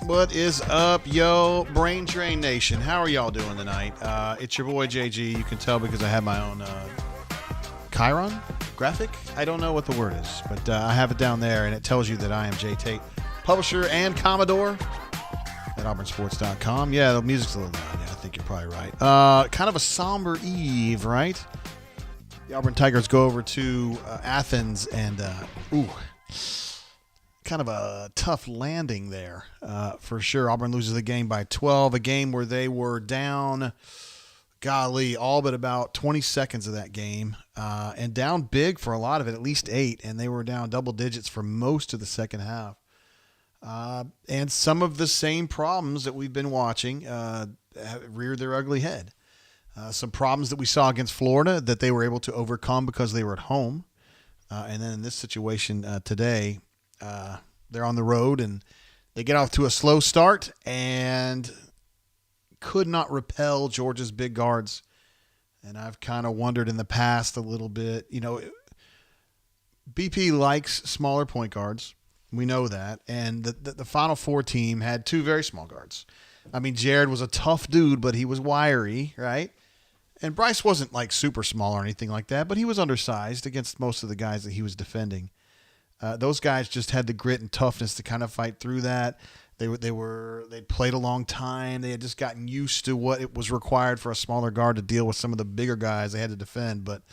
What is up, yo, Brain Drain Nation? How are y'all doing tonight? It's your boy JG. You can tell because I have my own Chiron graphic. I don't know what the word is, but I have it down there, and it tells you that I am Jay Tate, publisher and Commodore at auburnsports.com. Yeah, the music's a little loud. Yeah, I think you're probably right. Kind of a somber eve, right? The Auburn Tigers go over to Athens, and kind of a tough landing there for sure. Auburn loses the game by 12, a game where they were down, golly, all but about 20 seconds of that game, and down big for a lot of it, at least 8, and they were down double digits for most of the second half. And some of the same problems that we've been watching reared their ugly head. Some problems that we saw against Florida that they were able to overcome because they were at home. And then in this situation today, they're on the road and they get off to a slow start and could not repel Georgia's big guards. And I've kind of wondered in the past a little bit, BP likes smaller point guards. We know that. And the Final Four team had 2 very small guards. I mean, Jared was a tough dude, but he was wiry, right? And Bryce wasn't like super small or anything like that, but he was undersized against most of the guys that he was defending. Those guys just had the grit and toughness to kind of fight through that. They'd played a long time. They had just gotten used to what it was required for a smaller guard to deal with some of the bigger guys they had to defend. But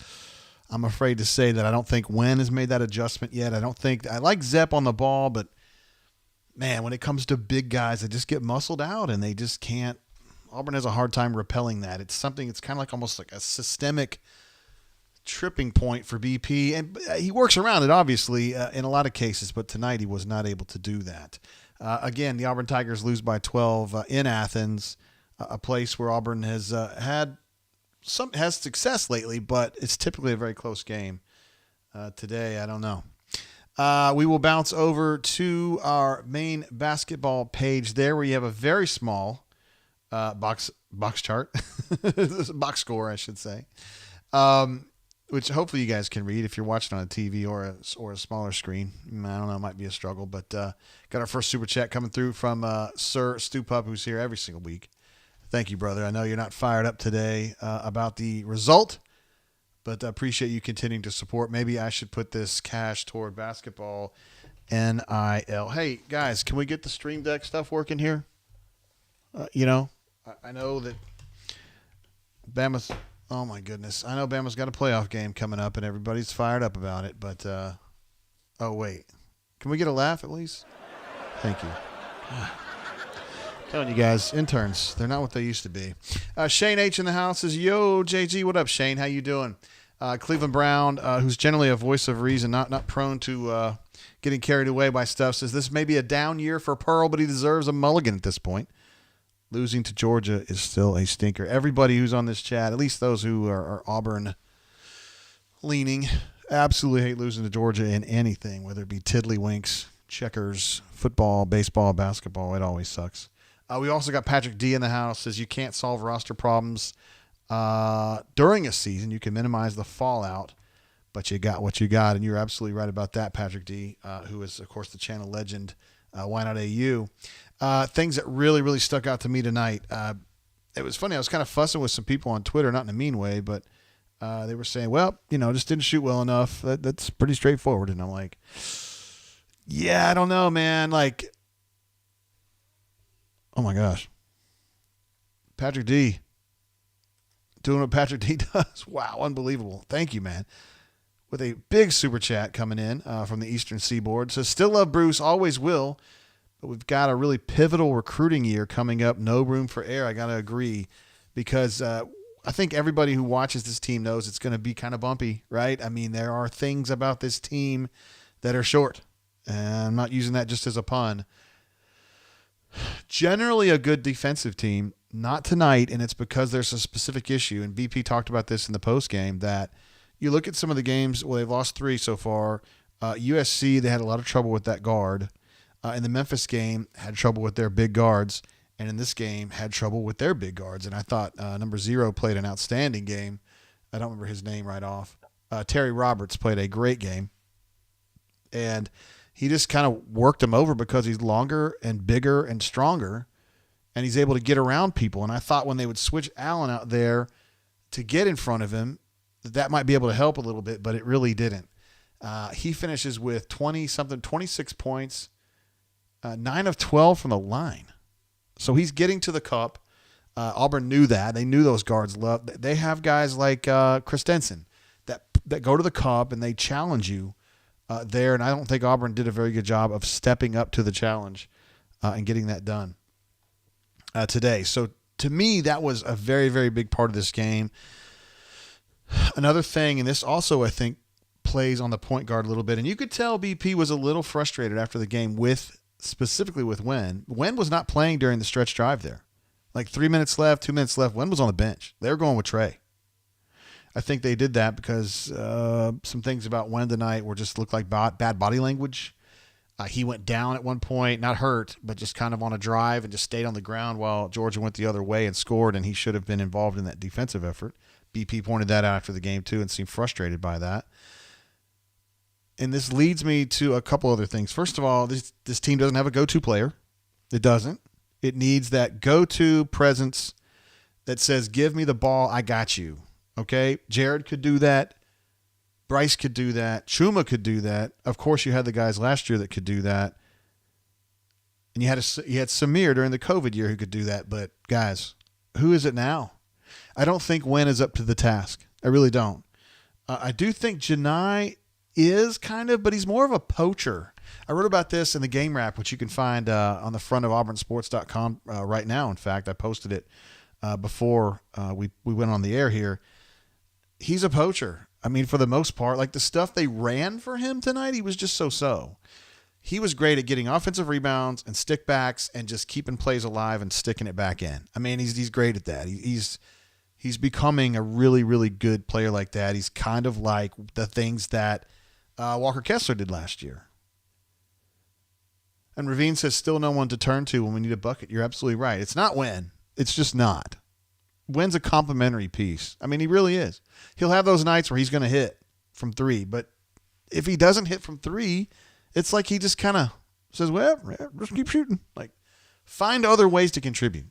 I'm afraid to say that I don't think Wen has made that adjustment yet. I like Zepp on the ball, but man, when it comes to big guys, they just get muscled out and they just can't. Auburn has a hard time repelling that. It's something. It's kind of like almost like a systemic tripping point for BP, and he works around it obviously in a lot of cases, but tonight he was not able to do that. Again, the Auburn Tigers lose by 12 in Athens, a place where Auburn has has success lately, but it's typically a very close game. Today, I don't know. We will bounce over to our main basketball page there, where you have a very small box chart, box score, I should say. Which hopefully you guys can read if you're watching on a TV or a smaller screen. I don't know, it might be a struggle, but got our first super chat coming through from Sir Stu Pup, who's here every single week. Thank you, brother. I know you're not fired up today about the result, but I appreciate you continuing to support. Maybe I should put this cash toward basketball NIL. Hey, guys, can we get the Stream Deck stuff working here? I know that Bama's... Oh, my goodness. I know Bama's got a playoff game coming up, and everybody's fired up about it. But, oh, wait. Can we get a laugh at least? Thank you. Telling you guys, interns, they're not what they used to be. Shane H. in the house says, yo, JG, what up, Shane? How you doing? Cleveland Brown, who's generally a voice of reason, not prone to getting carried away by stuff, says this may be a down year for Pearl, but he deserves a mulligan at this point. Losing to Georgia is still a stinker. Everybody who's on this chat, at least those who are Auburn leaning, absolutely hate losing to Georgia in anything, whether it be tiddlywinks, checkers, football, baseball, basketball. It always sucks. We also got Patrick D in the house. Says you can't solve roster problems during a season. You can minimize the fallout, but you got what you got. And you're absolutely right about that, Patrick D, who is, of course, the channel legend. Why not AU? Things that really, really stuck out to me tonight. It was funny. I was kind of fussing with some people on Twitter, not in a mean way, but they were saying, well, just didn't shoot well enough. That's pretty straightforward. And I'm like, yeah, I don't know, man. Like, oh my gosh. Patrick D. Doing what Patrick D does. Wow, unbelievable. Thank you, man. With a big super chat coming in from the Eastern Seaboard. Says, still love Bruce, always will. But we've got a really pivotal recruiting year coming up. No room for error. I got to agree because I think everybody who watches this team knows it's going to be kind of bumpy, right? I mean, there are things about this team that are short. And I'm not using that just as a pun. Generally a good defensive team. Not tonight, and it's because there's a specific issue. And BP talked about this in the postgame that you look at some of the games, well, they've lost 3 so far. USC, they had a lot of trouble with that guard. In the Memphis game, had trouble with their big guards. And in this game, had trouble with their big guards. And I thought number 0 played an outstanding game. I don't remember his name right off. Terry Roberts played a great game. And he just kind of worked him over because he's longer and bigger and stronger, and he's able to get around people. And I thought when they would switch Allen out there to get in front of him, that might be able to help a little bit, but it really didn't. He finishes with 26 points, 9 of 12 from the line. So he's getting to the cup. Auburn knew that. They knew those guards loved. They have guys like Christensen that go to the cup and they challenge you there. And I don't think Auburn did a very good job of stepping up to the challenge and getting that done today. So to me, that was a very, very big part of this game. Another thing, and this also I think plays on the point guard a little bit, and you could tell BP was a little frustrated after the game specifically with Wen. Wen was not playing during the stretch drive there. Like 3 minutes left, 2 minutes left. Wen was on the bench. They were going with Trey. I think they did that because some things about Wen tonight looked like bad body language. He went down at one point, not hurt, but just kind of on a drive and just stayed on the ground while Georgia went the other way and scored, and he should have been involved in that defensive effort. BP pointed that out after the game, too, and seemed frustrated by that. And this leads me to a couple other things. First of all, this team doesn't have a go-to player. It doesn't. It needs that go-to presence that says, give me the ball, I got you. Okay? Jared could do that. Bryce could do that. Chuma could do that. Of course, you had the guys last year that could do that. And you had Samir during the COVID year who could do that. But, guys, who is it now? I don't think Wen is up to the task. I really don't. I do think Janai is kind of, but he's more of a poacher. I wrote about this in the game wrap, which you can find on the front of auburnsports.com right now. In fact, I posted it before we went on the air here. He's a poacher. I mean, for the most part, like the stuff they ran for him tonight, he was just so. He was great at getting offensive rebounds and stickbacks and just keeping plays alive and sticking it back in. I mean, he's great at that. He's becoming a really, really good player like that. He's kind of like the things that Walker Kessler did last year. And Ravine says still no one to turn to when we need a bucket. You're absolutely right. It's not Wen. It's just not. Wen's a complimentary piece. I mean, he really is. He'll have those nights where he's going to hit from three, but if he doesn't hit from three, it's like he just kind of says, well, just keep shooting. Like, find other ways to contribute.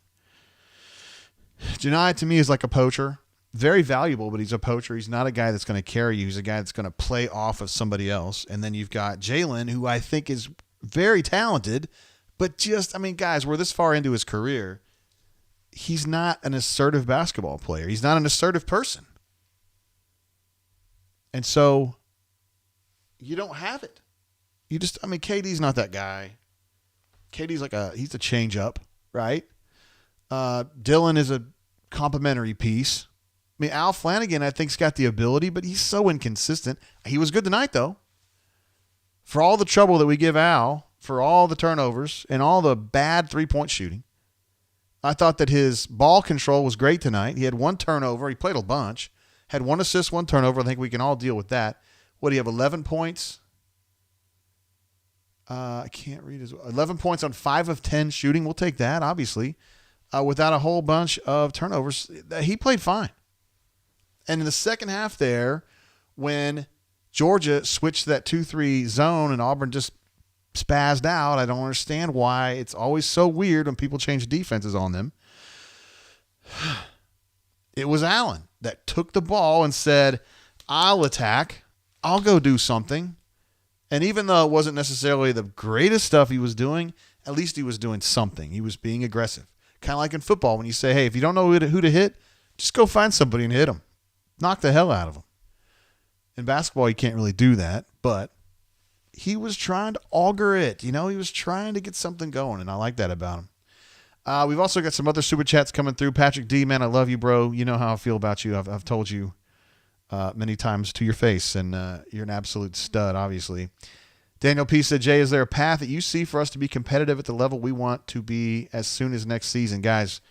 Janai, to me, is like a poacher. Very valuable, but he's a poacher. He's not a guy that's going to carry you. He's a guy that's going to play off of somebody else. And then you've got Jalen, who I think is very talented, but just, I mean, guys, we're this far into his career. He's not an assertive basketball player. He's not an assertive person. And so you don't have it. KD's not that guy. KD's he's a change up, right? Dylan is a complimentary piece. I mean, Al Flanagan, I think, has got the ability, but he's so inconsistent. He was good tonight, though. For all the trouble that we give Al, for all the turnovers and all the bad three-point shooting, I thought that his ball control was great tonight. He had one turnover. He played a bunch. Had one assist, one turnover. I think we can all deal with that. What do you have, 11 points? I can't read his 11 points on 5 of 10 shooting. We'll take that, obviously. Without a whole bunch of turnovers. He played fine. And in the second half there, when Georgia switched to that 2-3 zone and Auburn just spazzed out, I don't understand why. It's always so weird when people change defenses on them. It was Allen that took the ball and said, I'll attack. I'll go do something. And even though it wasn't necessarily the greatest stuff he was doing, at least he was doing something. He was being aggressive. Kind of like in football when you say, hey, if you don't know who to hit, just go find somebody and hit them. Knock the hell out of them. In basketball, you can't really do that, but he was trying to auger it. He was trying to get something going, and I like that about him. We've also got some other super chats coming through. Patrick D, man, I love you, bro. You know how I feel about you. I've told you many times to your face, and you're an absolute stud, obviously. Daniel P. said, Jay, is there a path that you see for us to be competitive at the level we want to be as soon as next season? Guys,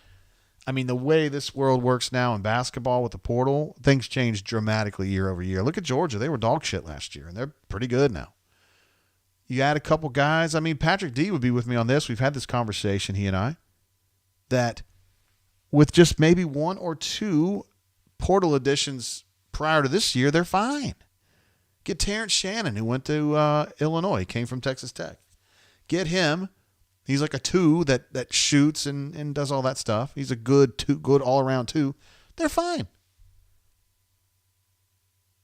I mean, the way this world works now in basketball with the portal, things change dramatically year over year. Look at Georgia. They were dog shit last year, and they're pretty good now. You add a couple guys. I mean, Patrick D would be with me on this. We've had this conversation, he and I, that with just maybe one or two portal additions prior to this year, they're fine. Get Terrence Shannon, who went to Illinois, came from Texas Tech. Get him. He's like a 2 that shoots and does all that stuff. He's a good all-around 2. They're fine.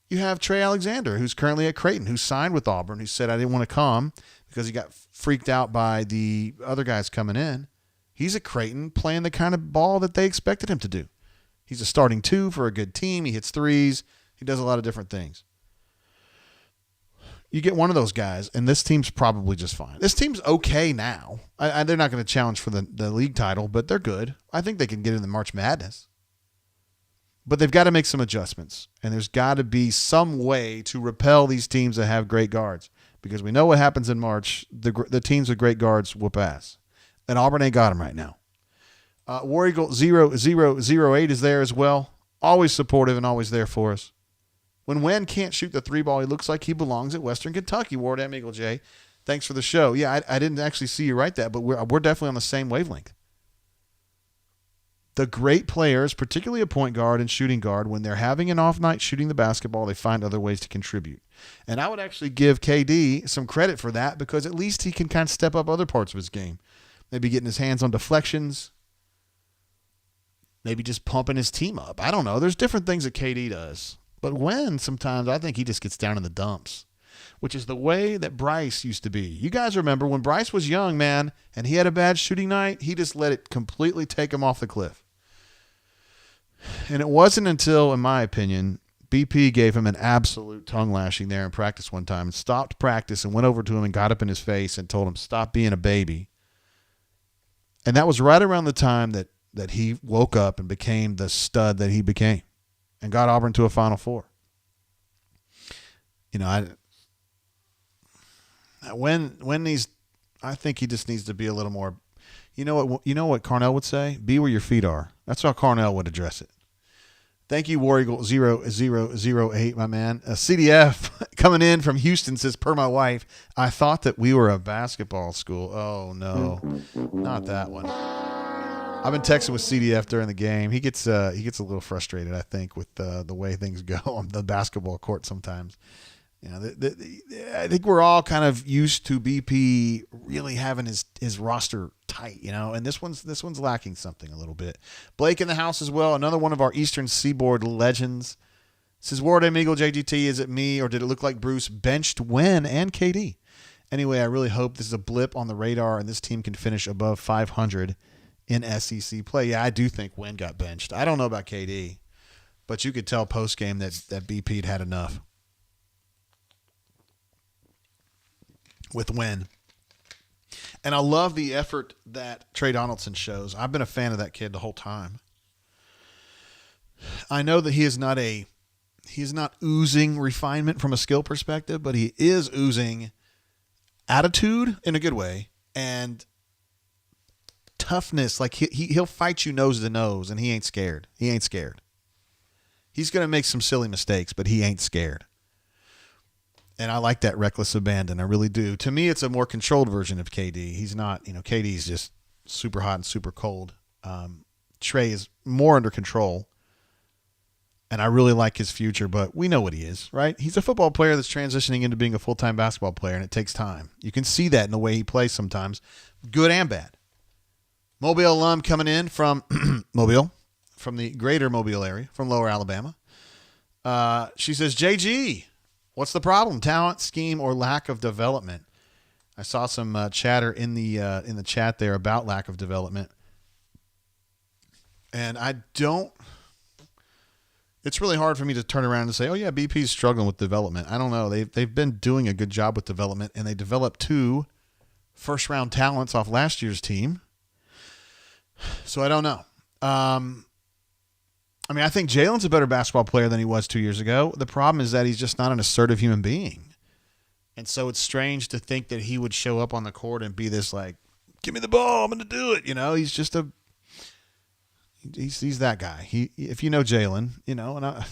You have Trey Alexander, who's currently at Creighton, who signed with Auburn, who said, I didn't want to come because he got freaked out by the other guys coming in. He's at Creighton playing the kind of ball that they expected him to do. He's a starting 2 for a good team. He hits threes. He does a lot of different things. You get one of those guys, and this team's probably just fine. This team's okay now. They're not going to challenge for the league title, but they're good. I think they can get in the March Madness. But they've got to make some adjustments, and there's got to be some way to repel these teams that have great guards, because we know what happens in March. The teams with great guards whoop ass, and Auburn ain't got them right now. War Eagle 0008 is there as well. Always supportive and always there for us. When Wen can't shoot the 3 ball, he looks like he belongs at Western Kentucky. Ward M. Eagle J. Thanks for the show. Yeah, I didn't actually see you write that, but we're definitely on the same wavelength. The great players, particularly a point guard and shooting guard, when they're having an off night shooting the basketball, they find other ways to contribute. And I would actually give KD some credit for that, because at least he can kind of step up other parts of his game. Maybe getting his hands on deflections. Maybe just pumping his team up. I don't know. There's different things that KD does. But when sometimes I think he just gets down in the dumps, which is the way that Bryce used to be. You guys remember when Bryce was young, man, and he had a bad shooting night, he just let it completely take him off the cliff. And it wasn't until, in my opinion, BP gave him an absolute tongue lashing there in practice one time and stopped practice and went over to him and got up in his face and told him, stop being a baby. And that was right around the time that he woke up and became the stud that he became and got Auburn to a Final Four. You know, I think he just needs to be a little more. You know what Carnell would say? Be where your feet are. That's how Carnell would address it. Thank you, War Eagle 0008, my man. CDF coming in from Houston says, per my wife, I thought that we were a basketball school. Oh no, not that one. I've been texting with CDF during the game. He gets a little frustrated, I think, with the way things go on the basketball court sometimes. You know, I think we're all kind of used to BP really having his roster tight, you know, and this one's lacking something a little bit. Blake in the house as well, another one of our Eastern Seaboard legends. Says, Ward M. Eagle JGT, is it me or did it look like Bruce benched Wen and KD? Anyway, I really hope this is a blip on the radar and this team can finish above 500 in SEC play. Yeah, I do think Wen got benched. I don't know about KD, but you could tell post-game that BP'd had enough with Wen. And I love the effort that Trey Donaldson shows. I've been a fan of that kid the whole time. I know that he is not oozing refinement from a skill perspective, but he is oozing attitude in a good way and toughness. Like he'll fight you nose to nose, and he ain't scared. He's going to make some silly mistakes, but he ain't scared. And I like that reckless abandon. I really do. To me, it's a more controlled version of KD. He's not, KD's just super hot and super cold. Trey is more under control. And I really like his future, but we know what he is, right? He's a football player that's transitioning into being a full-time basketball player, and it takes time. You can see that in the way he plays sometimes, good and bad. Mobile alum coming in from Mobile, from the greater Mobile area, from Lower Alabama. She says, JG, what's the problem? Talent, scheme, or lack of development? I saw some chatter in the chat there about lack of development. And it's really hard for me to turn around and say, oh, yeah, BP's struggling with development. I don't know. They've been doing a good job with development, and they developed 2 first-round talents off last year's team. So I don't know. I think Jalen's a better basketball player than he was 2 years ago. The problem is that he's just not an assertive human being. And so it's strange to think that he would show up on the court and be this like, give me the ball, I'm going to do it. He's just he's that guy. If you know Jalen, and I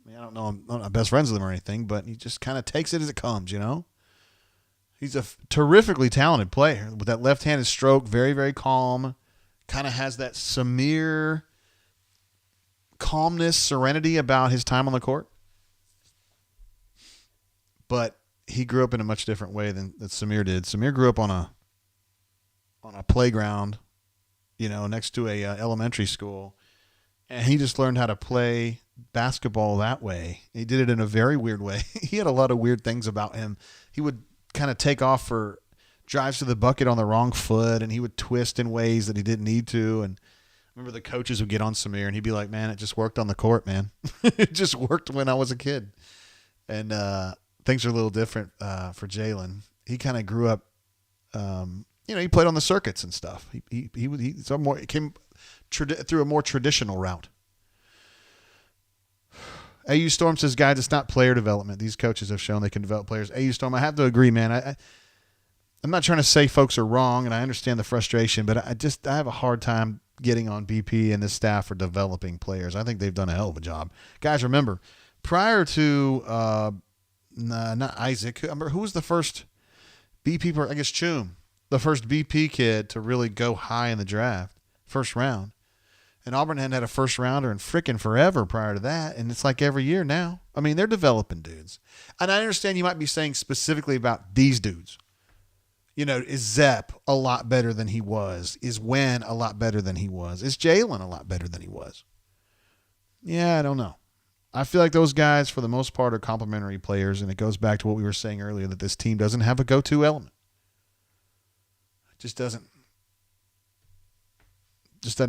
don't know, I'm not best friends with him or anything, but he just kind of takes it as it comes, He's a terrifically talented player with that left-handed stroke, very, very calm, kind of has that Samir calmness, serenity about his time on the court. but he grew up in a much different way than Samir did. Samir grew up on a playground, next to a elementary school, and he just learned how to play basketball that way. He did it in a very weird way. He had a lot of weird things about him. He would kind of take off for drives to the bucket on the wrong foot, and he would twist in ways that he didn't need to. And I remember the coaches would get on Samir, and he'd be like, "Man, it just worked on the court, man. It just worked when I was a kid." And things are a little different for Jalen. He kind of grew up. He played on the circuits and stuff. He came through a more traditional route. AU Storm says, guys, it's not player development. These coaches have shown they can develop players. AU Storm, I have to agree, man. I'm not trying to say folks are wrong, and I understand the frustration, but I have a hard time getting on BP and this staff for developing players. I think they've done a hell of a job. Guys, remember, prior to not Isaac, who was the first BP player? I guess Choom, the first BP kid to really go high in the draft, first round. And Auburn hadn't had a first rounder in frickin' forever prior to that. And it's like every year now. I mean, they're developing dudes. And I understand you might be saying specifically about these dudes. Is Zepp a lot better than he was? Is Wen a lot better than he was? Is Jalen a lot better than he was? Yeah, I don't know. I feel like those guys, for the most part, are complementary players. And it goes back to what we were saying earlier, that this team doesn't have a go-to element. It just doesn't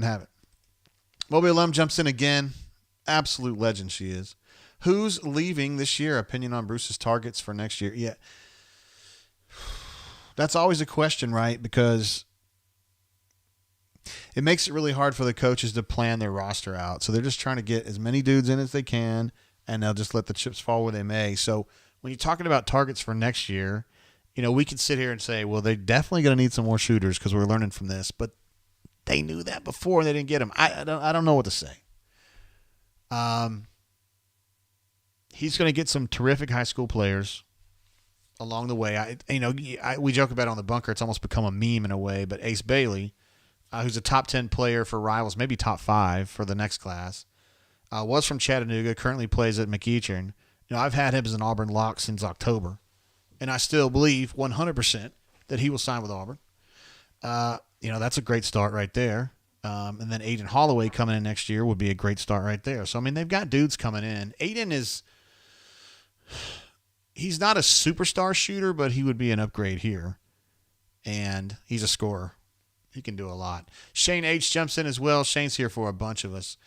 have it. Moby alum jumps in again. Absolute legend she is. Who's leaving this year? Opinion on Bruce's targets for next year? Yeah. That's always a question, right? Because it makes it really hard for the coaches to plan their roster out. So they're just trying to get as many dudes in as they can, and they'll just let the chips fall where they may. So when you're talking about targets for next year, we could sit here and say, well, they're definitely going to need some more shooters because we're learning from this. But they knew that before and they didn't get him. I don't know what to say. He's going to get some terrific high school players along the way. We joke about it on the bunker. It's almost become a meme in a way. But Ace Bailey, who's a top 10 player for Rivals, maybe top 5 for the next class, was from Chattanooga, currently plays at McEachern. I've had him as an Auburn lock since October, and I still believe 100% that he will sign with Auburn. That's a great start right there. And then Aiden Holloway coming in next year would be a great start right there. So, they've got dudes coming in. Aiden he's not a superstar shooter, but he would be an upgrade here. And he's a scorer. He can do a lot. Shane H. jumps in as well. Shane's here for a bunch of us.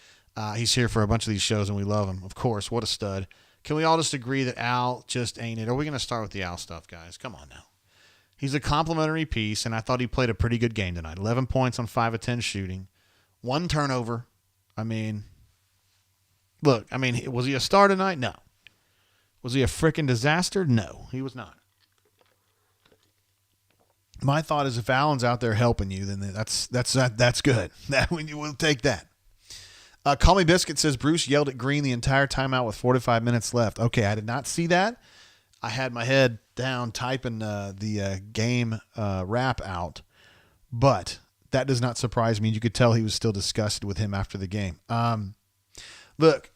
He's here for a bunch of these shows, and we love him. Of course, what a stud. Can we all just agree that Al just ain't it? Are we going to start with the Al stuff, guys? Come on now. He's a complimentary piece, and I thought he played a pretty good game tonight. 11 points on 5 of 10 shooting. 1 turnover. Was he a star tonight? No. Was he a freaking disaster? No, he was not. My thought is if Allen's out there helping you, then that's good. We'll take that. Call Me Biscuit says Bruce yelled at Green the entire timeout with 45 minutes left. Okay, I did not see that. I had my head down typing the game wrap out, but that does not surprise me. You could tell he was still disgusted with him after the game. Look,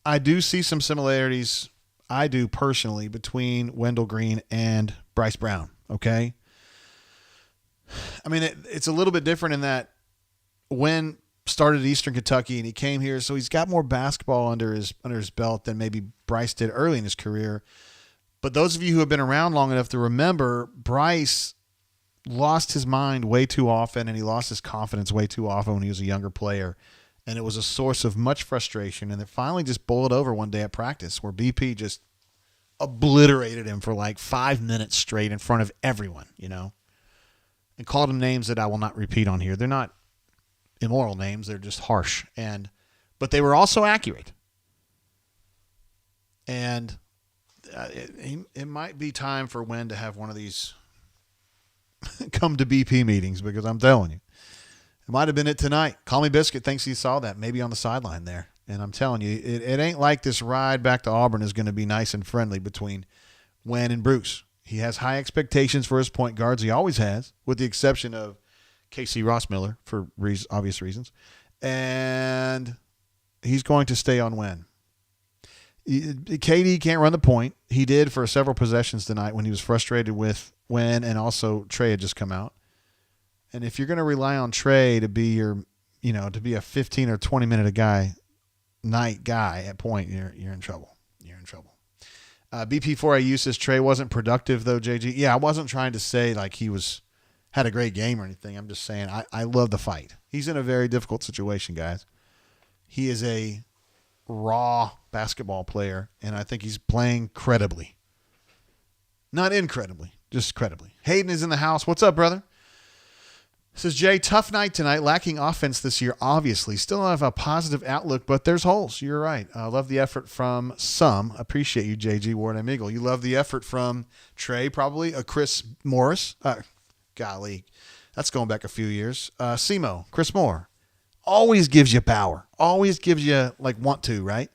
I do see some similarities, I do personally, between Wendell Green and Bryce Brown, okay? It's a little bit different in that Wen started at Eastern Kentucky and he came here, so he's got more basketball under his belt than maybe Bryce did early in his career. But those of you who have been around long enough to remember, Bryce lost his mind way too often, and he lost his confidence way too often when he was a younger player. And it was a source of much frustration, and it finally just boiled over one day at practice where BP just obliterated him for like 5 minutes straight in front of everyone, and called him names that I will not repeat on here. They're not immoral names. They're just harsh. But they were also accurate. And it might be time for Wen to have one of these come to BP meetings, because I'm telling you, it might have been it tonight. Call Me Biscuit thinks he saw that maybe on the sideline there. And I'm telling you, it ain't like this ride back to Auburn is going to be nice and friendly between Wen and Bruce. He has high expectations for his point guards. He always has, with the exception of K.C. Rossmiller for obvious reasons. And he's going to stay on Wen. KD can't run the point. He did for several possessions tonight when he was frustrated with when and also Trey had just come out. And if you're going to rely on Trey to be to be a 15 or 20 minute night guy at point, you're in trouble. You're in trouble. BP4AU says Trey wasn't productive though, JG. Yeah, I wasn't trying to say like he had a great game or anything. I'm just saying I love the fight. He's in a very difficult situation, guys. He is a raw basketball player, and I think he's playing credibly. Not incredibly, just credibly. Hayden is in the house. What's up, brother? Says Jay, tough night tonight, lacking offense this year, obviously. Still have a positive outlook, but there's holes. You're right. I love the effort from some. Appreciate you, JG Ward and Amigal. You love the effort from Trey, probably. Chris Morris. Golly, that's going back a few years. Simo, Chris Moore. Always gives you power. Always gives you, want to, right?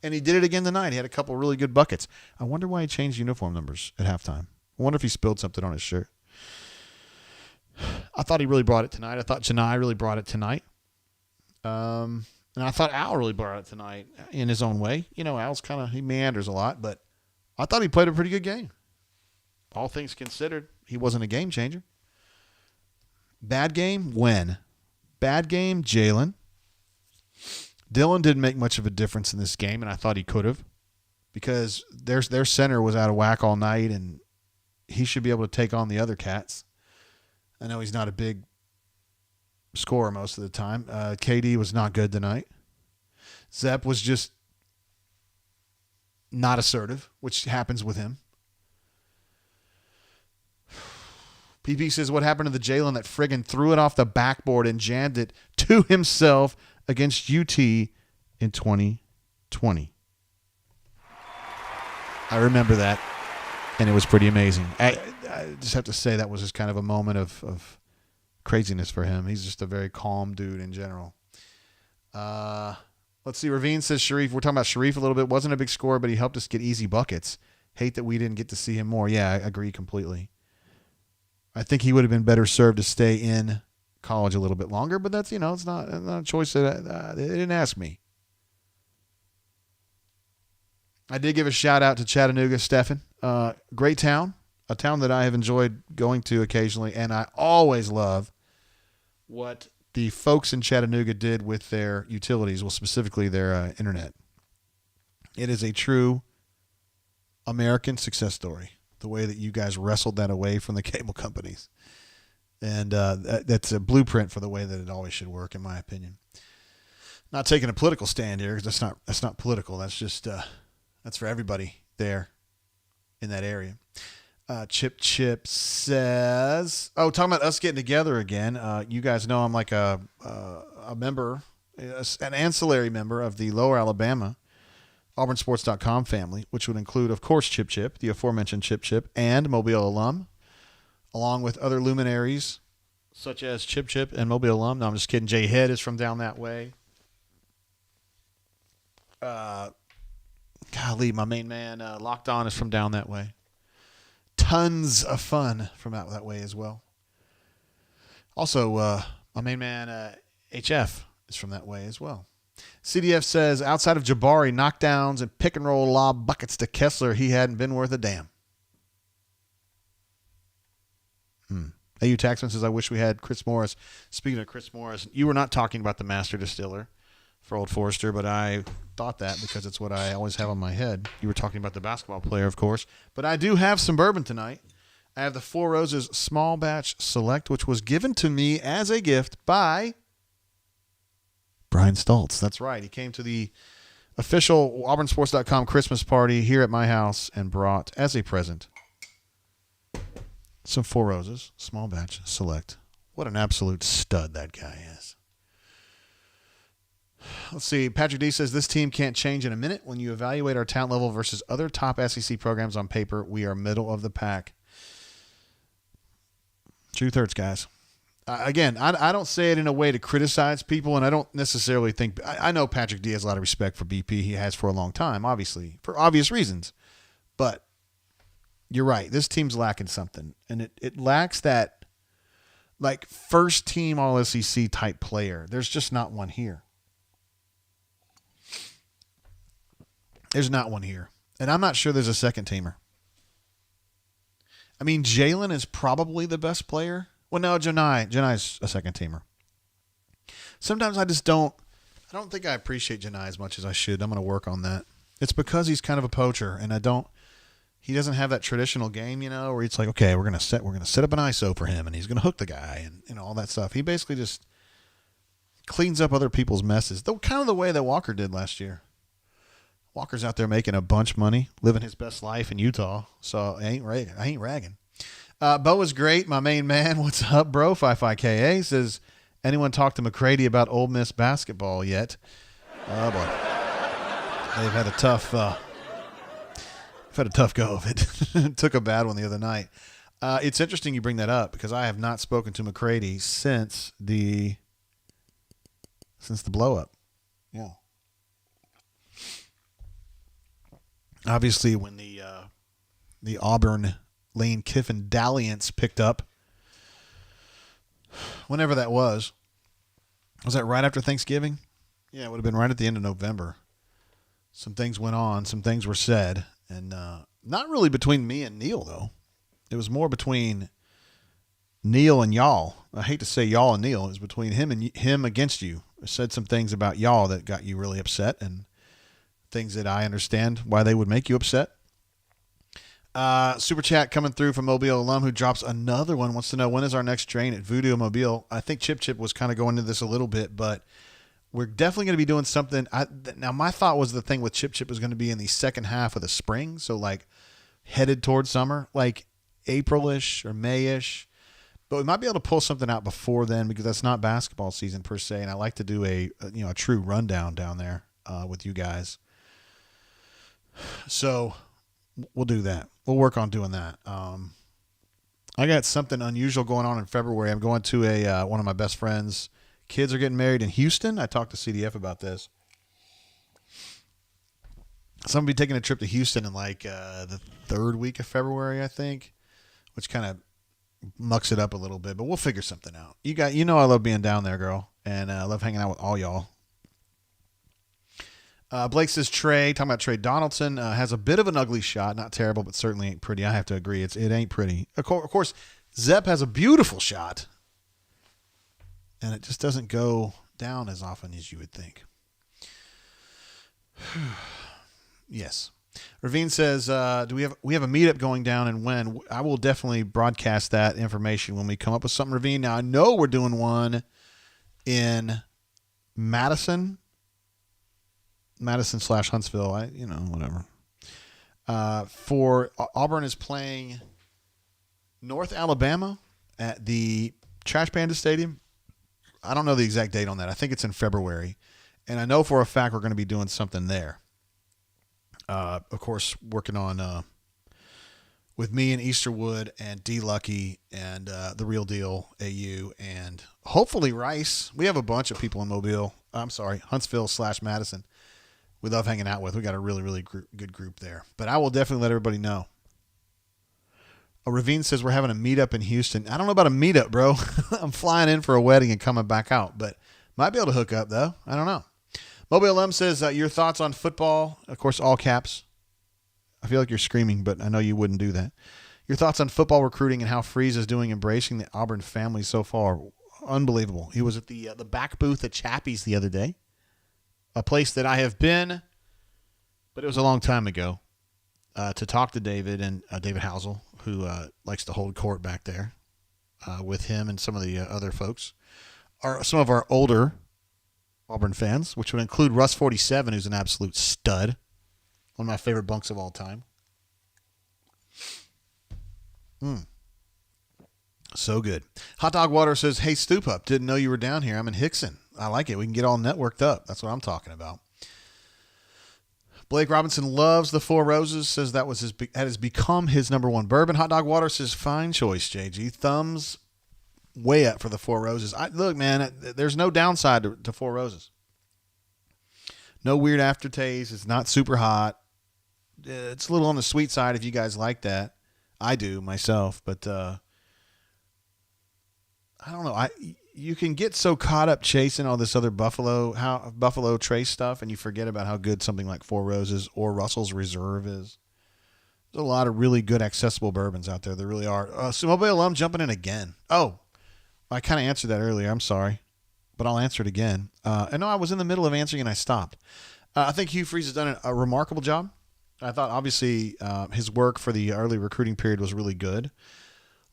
And he did it again tonight. He had a couple really good buckets. I wonder why he changed uniform numbers at halftime. I wonder if he spilled something on his shirt. I thought he really brought it tonight. I thought Janai really brought it tonight. And I thought Al really brought it tonight in his own way. Al's he meanders a lot, but I thought he played a pretty good game. All things considered, he wasn't a game changer. Bad game? When? Bad game, Jalen. Dylan didn't make much of a difference in this game, and I thought he could have because their center was out of whack all night, and he should be able to take on the other cats. I know he's not a big scorer most of the time. KD was not good tonight. Zep was just not assertive, which happens with him. PP says, what happened to the Jalen that friggin' threw it off the backboard and jammed it to himself against UT in 2020? I remember that, and it was pretty amazing. I just have to say that was just kind of a moment of craziness for him. He's just a very calm dude in general. Let's see. Ravine says Sharif. We're talking about Sharif a little bit. Wasn't a big scorer, but he helped us get easy buckets. Hate that we didn't get to see him more. Yeah, I agree completely. I think he would have been better served to stay in college a little bit longer, but that's, it's not a choice that they didn't ask me. I did give a shout out to Chattanooga, Stefan. Great town, a town that I have enjoyed going to occasionally, and I always love what the folks in Chattanooga did with their utilities, well, specifically their internet. It is a true American success story, the way that you guys wrestled that away from the cable companies. And that's a blueprint for the way that it always should work, in my opinion. Not taking a political stand here, because that's not political. That's just that's for everybody there in that area. Chip says, talking about us getting together again. You guys know I'm like a member, an ancillary member of the Lower Alabama AuburnSports.com family, which would include, of course, Chip, the aforementioned Chip, and Mobile alum, along with other luminaries such as Chip and Mobile alum. No, I'm just kidding. Jay Head is from down that way. Golly, my main man, Locked On, is from down that way. Tons of fun from out that way as well. Also, my main man, HF, is from that way as well. CDF says, outside of Jabari knockdowns and pick and roll lob buckets to Kessler, he hadn't been worth a damn. AU Taxman says, I wish we had Chris Morris. Speaking of Chris Morris, you were not talking about the master distiller for Old Forester, but I thought that because it's what I always have on my head. You were talking about the basketball player, of course. But I do have some bourbon tonight. I have the Four Roses Small Batch Select, which was given to me as a gift by Brian Stoltz. That's right. He came to the official AuburnSports.com Christmas party here at my house and brought, as a present, some Four Roses Small Batch Select. What an absolute stud that guy is. Let's see. Patrick D says, this team can't change in a minute. When you evaluate our talent level versus other top SEC programs on paper, we are middle of the pack. Truth hurts, guys. Again, I don't say it in a way to criticize people, and I don't necessarily think – I know Patrick D has a lot of respect for BP. He has for a long time, obviously, for obvious reasons. But you're right. This team's lacking something, and it lacks that, like, first-team All-SEC type player. There's just not one here. There's not one here. And I'm not sure there's a second teamer. I mean, Jalen is probably the best player. Well, no, Janai's a second teamer. Sometimes I don't think I appreciate Janai as much as I should. I'm going to work on that. It's because he's kind of a poacher, and he doesn't have that traditional game, where it's like, okay, we're going to set up an ISO for him, and he's going to hook the guy, and all that stuff. He basically just cleans up other people's messes, kind of the way that Walker did last year. Walker's out there making a bunch of money, living his best life in Utah, so I ain't ragging. Bo is great, my main man. What's up, bro? 55KA says, anyone talk to McCready about Ole Miss basketball yet? Oh boy, they've had a tough go of it. Took a bad one the other night. It's interesting you bring that up because I have not spoken to McCready since the blow up. Yeah. Obviously, when the Auburn Lane Kiffin dalliance picked up, whenever that was that right after Thanksgiving? Yeah, it would have been right at the end of November. Some things went on, some things were said, and not really between me and Neil, though. It was more between Neil and y'all. I hate to say y'all and Neil. It was between him against you. I said some things about y'all that got you really upset, and things that I understand why they would make you upset. Super chat coming through from Mobile alum who drops another one. Wants to know, when is our next train at Voodoo Mobile? I think Chip was kind of going into this a little bit, but we're definitely going to be doing something. Now, my thought was the thing with Chip was going to be in the second half of the spring, so like headed towards summer, like April-ish or May-ish. But we might be able to pull something out before then because that's not basketball season per se, and I like to do a true rundown down there with you guys. So we'll do that. We'll work on doing that. I got something unusual going on in February. I'm going to one of my best friends' kids are getting married in Houston. I talked to CDF about this. So I'm going to be taking a trip to Houston in like the third week of February, I think, which kind of mucks it up a little bit, but we'll figure something out. I love being down there, girl, and I love hanging out with all y'all. Blake says talking about Trey Donaldson, has a bit of an ugly shot. Not terrible, but certainly ain't pretty. I have to agree. It ain't pretty. Of course, Zepp has a beautiful shot, and it just doesn't go down as often as you would think. Yes. Ravine says, "Do we have a meetup going down, and when?" I will definitely broadcast that information when we come up with something, Ravine. Now, I know we're doing one in Madison / Huntsville. Whatever. For Auburn is playing North Alabama at the Trash Panda Stadium. I don't know the exact date on that. I think it's in February, and I know for a fact we're going to be doing something there. Of course, working on with me and Easterwood and D Lucky and the Real Deal AU and hopefully Rice. We have a bunch of people in Huntsville / Madison. We love hanging out with. We got a really, really good group there. But I will definitely let everybody know. Ravine says we're having a meetup in Houston. I don't know about a meetup, bro. I'm flying in for a wedding and coming back out, but might be able to hook up though. I don't know. Mobile Lem says your thoughts on football. Of course, all caps. I feel like you're screaming, but I know you wouldn't do that. Your thoughts on football recruiting and how Freeze is doing embracing the Auburn family so far. Unbelievable. He was at the back booth at Chappie's the other day. A place that I have been, but it was a long time ago, to talk to David and David Housel, who likes to hold court back there with him and some of the other folks. Some of our older Auburn fans, which would include Russ 47, who's an absolute stud. One of my favorite bunks of all time. So good. Hot Dog Water says, hey, Stoop Up, didn't know you were down here. I'm in Hickson. I like it. We can get all networked up. That's what I'm talking about. Blake Robinson loves the Four Roses, says that has become his number one bourbon. Hot Dog Water says, fine choice, JG. Thumbs way up for the Four Roses. Look, man, there's no downside to Four Roses. No weird aftertaste. It's not super hot. It's a little on the sweet side if you guys like that. I do myself, but I don't know. you can get so caught up chasing all this other Buffalo Trace stuff, and you forget about how good something like Four Roses or Russell's Reserve is. There's a lot of really good accessible bourbons out there. There really are. Sumo alum jumping in again. Oh, I kind of answered that earlier. I'm sorry, but I'll answer it again. I know I was in the middle of answering and I stopped. I think Hugh Freeze has done a remarkable job. I thought obviously his work for the early recruiting period was really good.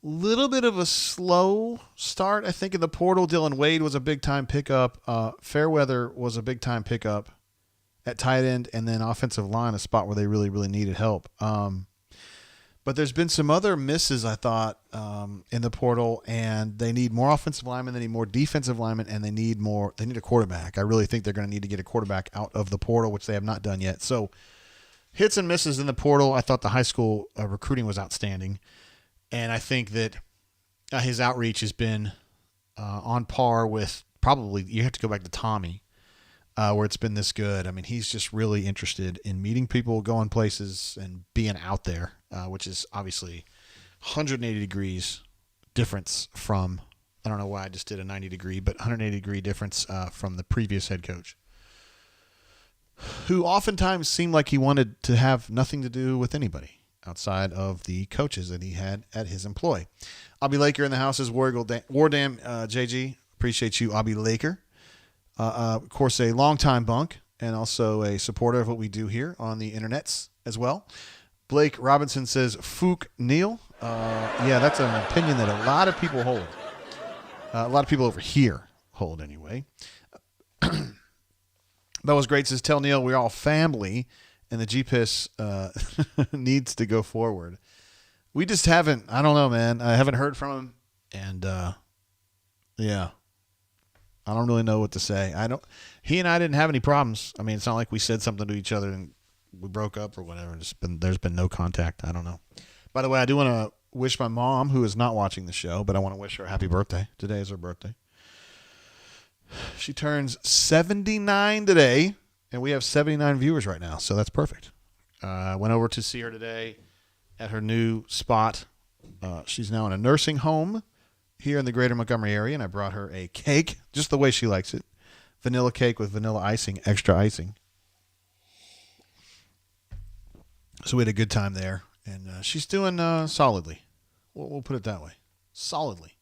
Little bit of a slow start, I think, in the portal. Dylan Wade was a big-time pickup. Fairweather was a big-time pickup at tight end, and then offensive line, a spot where they really, really needed help. But there's been some other misses, I thought, in the portal, and they need more offensive linemen, they need more defensive linemen, and they need a quarterback. I really think they're going to need to get a quarterback out of the portal, which they have not done yet. So hits and misses in the portal. I thought the high school recruiting was outstanding. And I think that his outreach has been on par with probably, you have to go back to Tommy, where it's been this good. I mean, he's just really interested in meeting people, going places, and being out there, which is obviously 180 degrees difference from, I don't know why I just did a 90 degree, but 180 degree difference from the previous head coach, who oftentimes seemed like he wanted to have nothing to do with anybody outside of the coaches that he had at his employ. Abby Laker in the house is War Dam JG. Appreciate you, Abby Laker. Of course, a longtime bunk and also a supporter of what we do here on the internets as well. Blake Robinson says, Fook Neal. Yeah, that's an opinion that a lot of people hold. A lot of people over here hold anyway. That was great. Says, tell Neal we're all family. And the GPIS needs to go forward. We just haven't, I don't know, man. I haven't heard from him. And, yeah, I don't really know what to say. He and I didn't have any problems. I mean, it's not like we said something to each other and we broke up or whatever. There's been no contact. I don't know. By the way, I do want to wish my mom, who is not watching the show, but I want to wish her a happy birthday. Today is her birthday. She turns 79 today. And we have 79 viewers right now, so that's perfect. I went over to see her today at her new spot. She's now in a nursing home here in the greater Montgomery area, and I brought her a cake, just the way she likes it. Vanilla cake with vanilla icing, extra icing. So we had a good time there, and she's doing solidly. We'll put it that way. Solidly.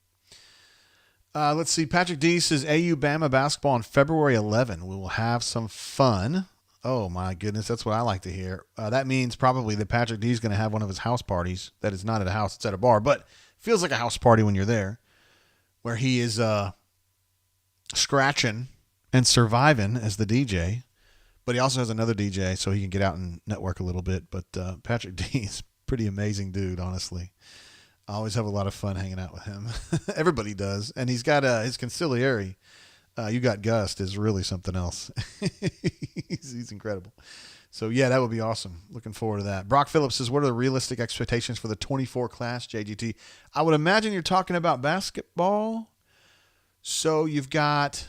Let's see. Patrick D says AU Bama basketball on February 11. We will have some fun. Oh, my goodness. That's what I like to hear. That means probably that Patrick D is going to have one of his house parties. That is not at a house. It's at a bar. But feels like a house party when you're there, where he is scratching and surviving as the DJ. But he also has another DJ so he can get out and network a little bit. But Patrick D is a pretty amazing dude, honestly. I always have a lot of fun hanging out with him. Everybody does. And he's got his conciliary. You got Gust is really something else. he's incredible. So, yeah, that would be awesome. Looking forward to that. Brock Phillips says, what are the realistic expectations for the 24 class, JGT? I would imagine you're talking about basketball. So you've got,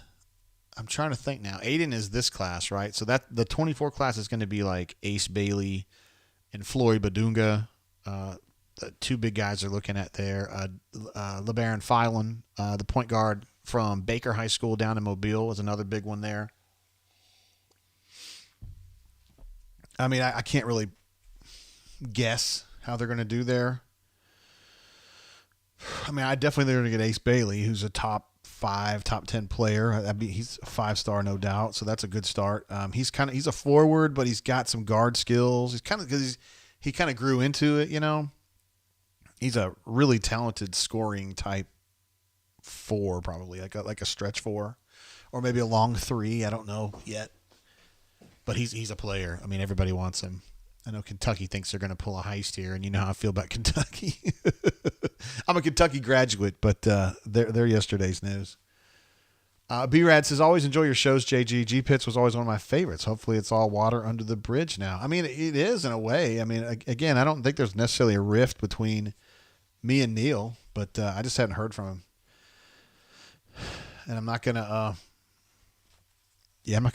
I'm trying to think now. Aiden is this class, right? So that the 24 class is going to be like Ace Bailey and Floyd Badunga. The two big guys are looking at there. LeBaron Filan, the point guard from Baker High School down in Mobile, is another big one there. I mean, I can't really guess how they're going to do there. I mean, I definitely they're going to get Ace Bailey, who's a top 5, top 10 player. I mean, he's a 5-star, no doubt. So that's a good start. He's a forward, but he's got some guard skills. He's kind of because he kind of grew into it, you know. He's a really talented scoring type 4, probably like a stretch 4, or maybe a long 3. I don't know yet, but he's a player. I mean, everybody wants him. I know Kentucky thinks they're going to pull a heist here, and you know how I feel about Kentucky. I'm a Kentucky graduate, but they're yesterday's news. B-Rad says, always enjoy your shows, JG. G-Pits was always one of my favorites. Hopefully it's all water under the bridge now. I mean, it is in a way. I mean, again, I don't think there's necessarily a rift between me and Neal, but I just hadn't heard from him. And I'm not going to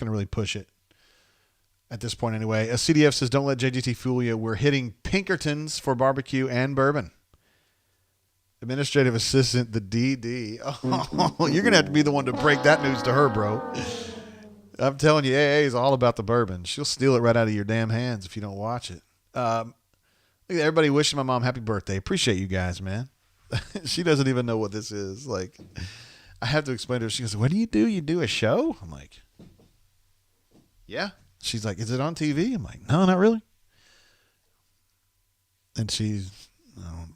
really push it at this point anyway. A CDF says, don't let JGT fool you. We're hitting Pinkertons for barbecue and bourbon. Administrative assistant, the DD. Oh, you're gonna have to be the one to break that news to her, bro. I'm telling you, AA is all about the bourbon. She'll steal it right out of your damn hands if you don't watch it. Look at everybody wishing my mom happy birthday. Appreciate you guys, man. She doesn't even know what this is. Like, I have to explain to her. She goes, "What do? You do a show?" I'm like, "Yeah." She's like, "Is it on TV?" I'm like, "No, not really." And she's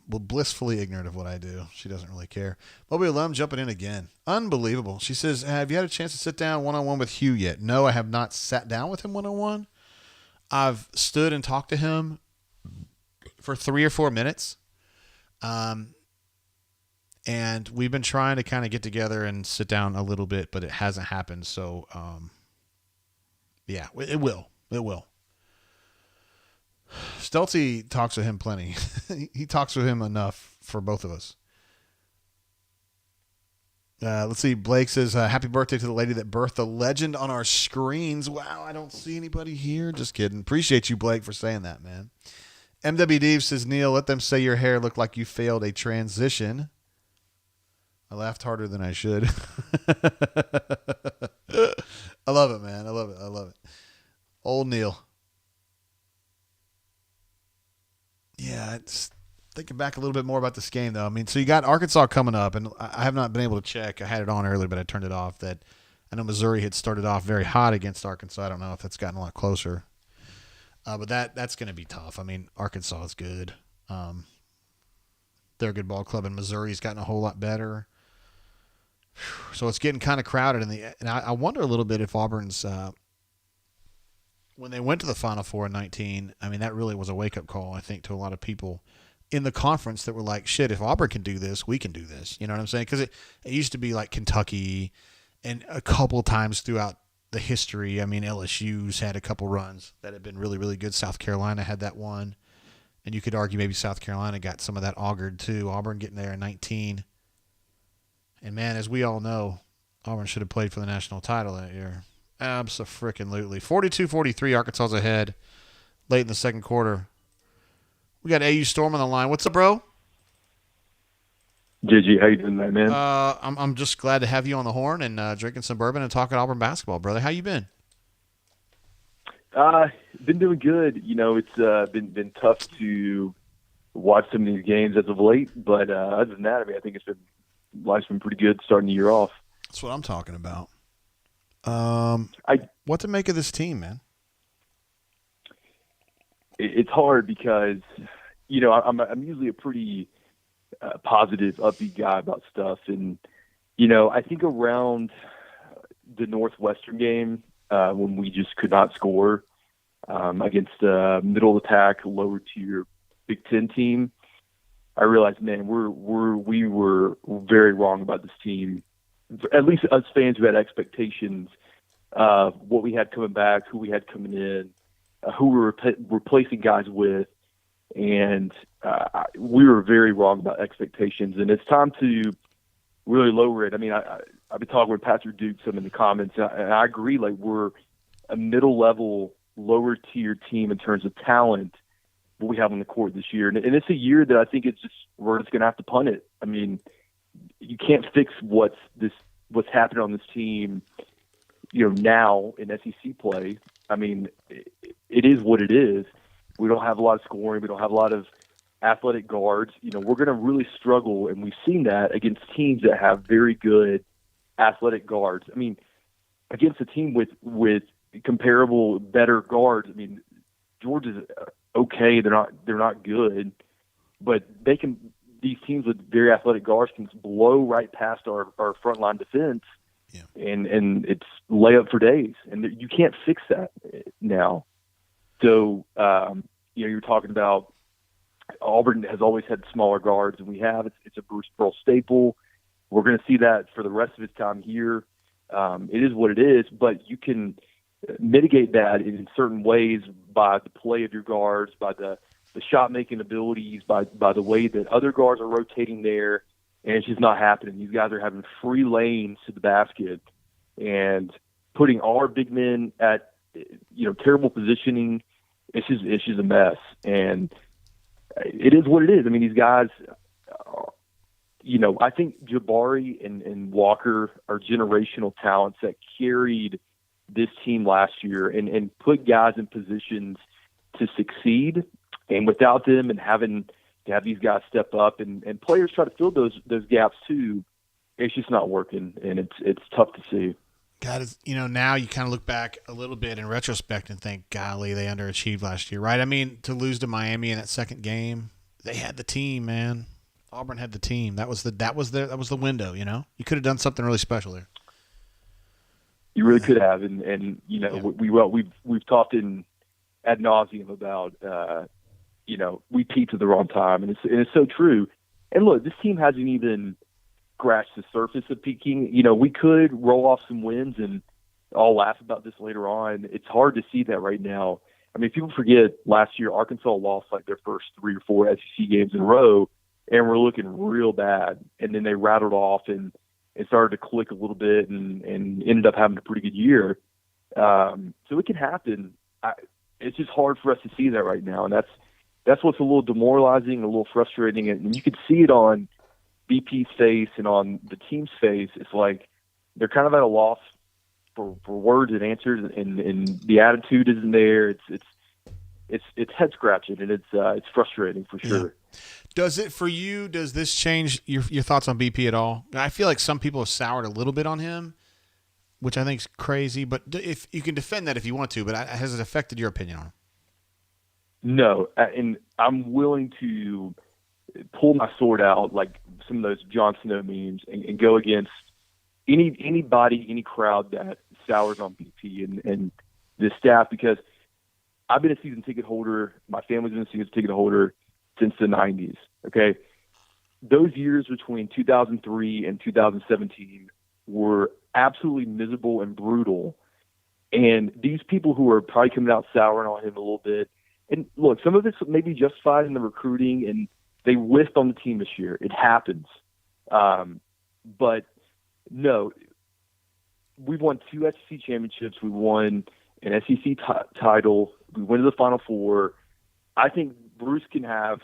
blissfully ignorant of what I do. She doesn't really care. Moby Alum jumping in again. Unbelievable. She says, "Have you had a chance to sit down one-on-one with Hugh yet?" No, I have not sat down with him one-on-one. I've stood and talked to him for 3 or 4 minutes. And we've been trying to kind of get together and sit down a little bit, but it hasn't happened. So, yeah, it will. It will. Stelzy talks with him plenty. He talks with him enough for both of us. Let's see. Blake says, happy birthday to the lady that birthed the legend on our screens. Wow, I don't see anybody here. Just kidding. Appreciate you, Blake, for saying that, man. MW says, Neil, let them say your hair looked like you failed a transition. I laughed harder than I should. I love it, man. I love it. I love it. Old Neil. Yeah, it's thinking back a little bit more about this game, though. I mean, so you got Arkansas coming up, and I have not been able to check. I had it on earlier, but I turned it off. That I know Missouri had started off very hot against Arkansas. I don't know if that's gotten a lot closer. But that's going to be tough. I mean, Arkansas is good. They're a good ball club, and Missouri's gotten a whole lot better. So it's getting kind of crowded. And I wonder a little bit if Auburn's when they went to the Final Four in 19, I mean, that really was a wake-up call, I think, to a lot of people in the conference that were like, shit, if Auburn can do this, we can do this. You know what I'm saying? Because it used to be like Kentucky and a couple times throughout the history. I mean, LSU's had a couple runs that have been really, really good. South Carolina had that one. And you could argue maybe South Carolina got some of that augured too. Auburn getting there in 19. And, man, as we all know, Auburn should have played for the national title that year. Abso-freaking-lutely. 42-43, Arkansas's ahead late in the second quarter. We got AU Storm on the line. What's up, bro? JG, how you doing, man? I'm just glad to have you on the horn and drinking some bourbon and talking Auburn basketball, brother. How you been? Been doing good. You know, it's been tough to watch some of these games as of late, but other than that, I mean, I think life's been pretty good starting the year off. That's what I'm talking about. What to make of this team, man? It's hard because, you know, I'm usually a pretty positive, upbeat guy about stuff, and you know, I think around the Northwestern game when we just could not score against a middle attack, lower tier Big Ten team, I realized, man, we were very wrong about this team. At least us fans who had expectations of what we had coming back, who we had coming in, who we were replacing guys with, and we were very wrong about expectations. And it's time to really lower it. I mean, I've been talking with Pastor Duke some in the comments, and I agree. Like, we're a middle-level, lower-tier team in terms of talent, what we have on the court this year. And it's a year that I think we're just going to have to punt it. I mean, you can't fix what's happening on this team, you know, now in SEC play. I mean, it is what it is. We don't have a lot of scoring. We don't have a lot of athletic guards. You know, we're going to really struggle, and we've seen that against teams that have very good athletic guards. I mean, against a team with comparable, better guards. I mean, Georgia's okay. They're not good, but these teams with very athletic guards can blow right past our frontline defense. Yeah. And it's layup for days, and you can't fix that now. So, you know, you're talking about Auburn has always had smaller guards, and we have. It's a Bruce Pearl staple. We're going to see that for the rest of his time here. It is what it is, but you can mitigate that in certain ways by the play of your guards, by the shot-making abilities, by the way that other guards are rotating there. And it's just not happening. These guys are having free lanes to the basket and putting our big men at, you know, terrible positioning. It's just a mess. And it is what it is. I mean, these guys I think Jabari and Walker are generational talents that carried this team last year and put guys in positions to succeed. And without them and having to have these guys step up and players try to fill those gaps too, it's just not working, and it's tough to see. God, now you kind of look back a little bit in retrospect and think, golly, they underachieved last year, right? I mean, to lose to Miami in that second game, they had the team, man. Auburn had the team. That was the window. You could have done something really special there. You really could have, and we've talked in ad nauseum about we peaked at the wrong time, and it's so true. And look, this team hasn't even scratched the surface of peaking. We could roll off some wins, and I'll laugh about this later on. It's hard to see that right now. I mean, people forget last year Arkansas lost like their first 3 or 4 SEC games in a row, and we're looking real bad. And then they rattled off and it started to click a little bit and ended up having a pretty good year. So it can happen. It's just hard for us to see that right now, and that's what's a little demoralizing and a little frustrating. And you could see it on BP's face and on the team's face. It's like they're kind of at a loss for words and answers, and the attitude isn't there. It's head scratching, and it's frustrating for sure. Yeah. Does it for you? Does this change your thoughts on BP at all? I feel like some people have soured a little bit on him, which I think is crazy. But if you can defend that if you want to, but has it affected your opinion on him? No, and I'm willing to pull my sword out like some of those Jon Snow memes and go against anybody, any crowd that sours on BP and this staff, because I've been a season ticket holder. My family's been a season ticket holder since the 90s. Okay. Those years between 2003 and 2017 were absolutely miserable and brutal. And these people who are probably coming out souring on him a little bit, and look, some of this may be justified in the recruiting, and they whiffed on the team this year. It happens. But no, we've won 2 SEC championships. We won an SEC title. We went to the Final Four. I think Bruce can have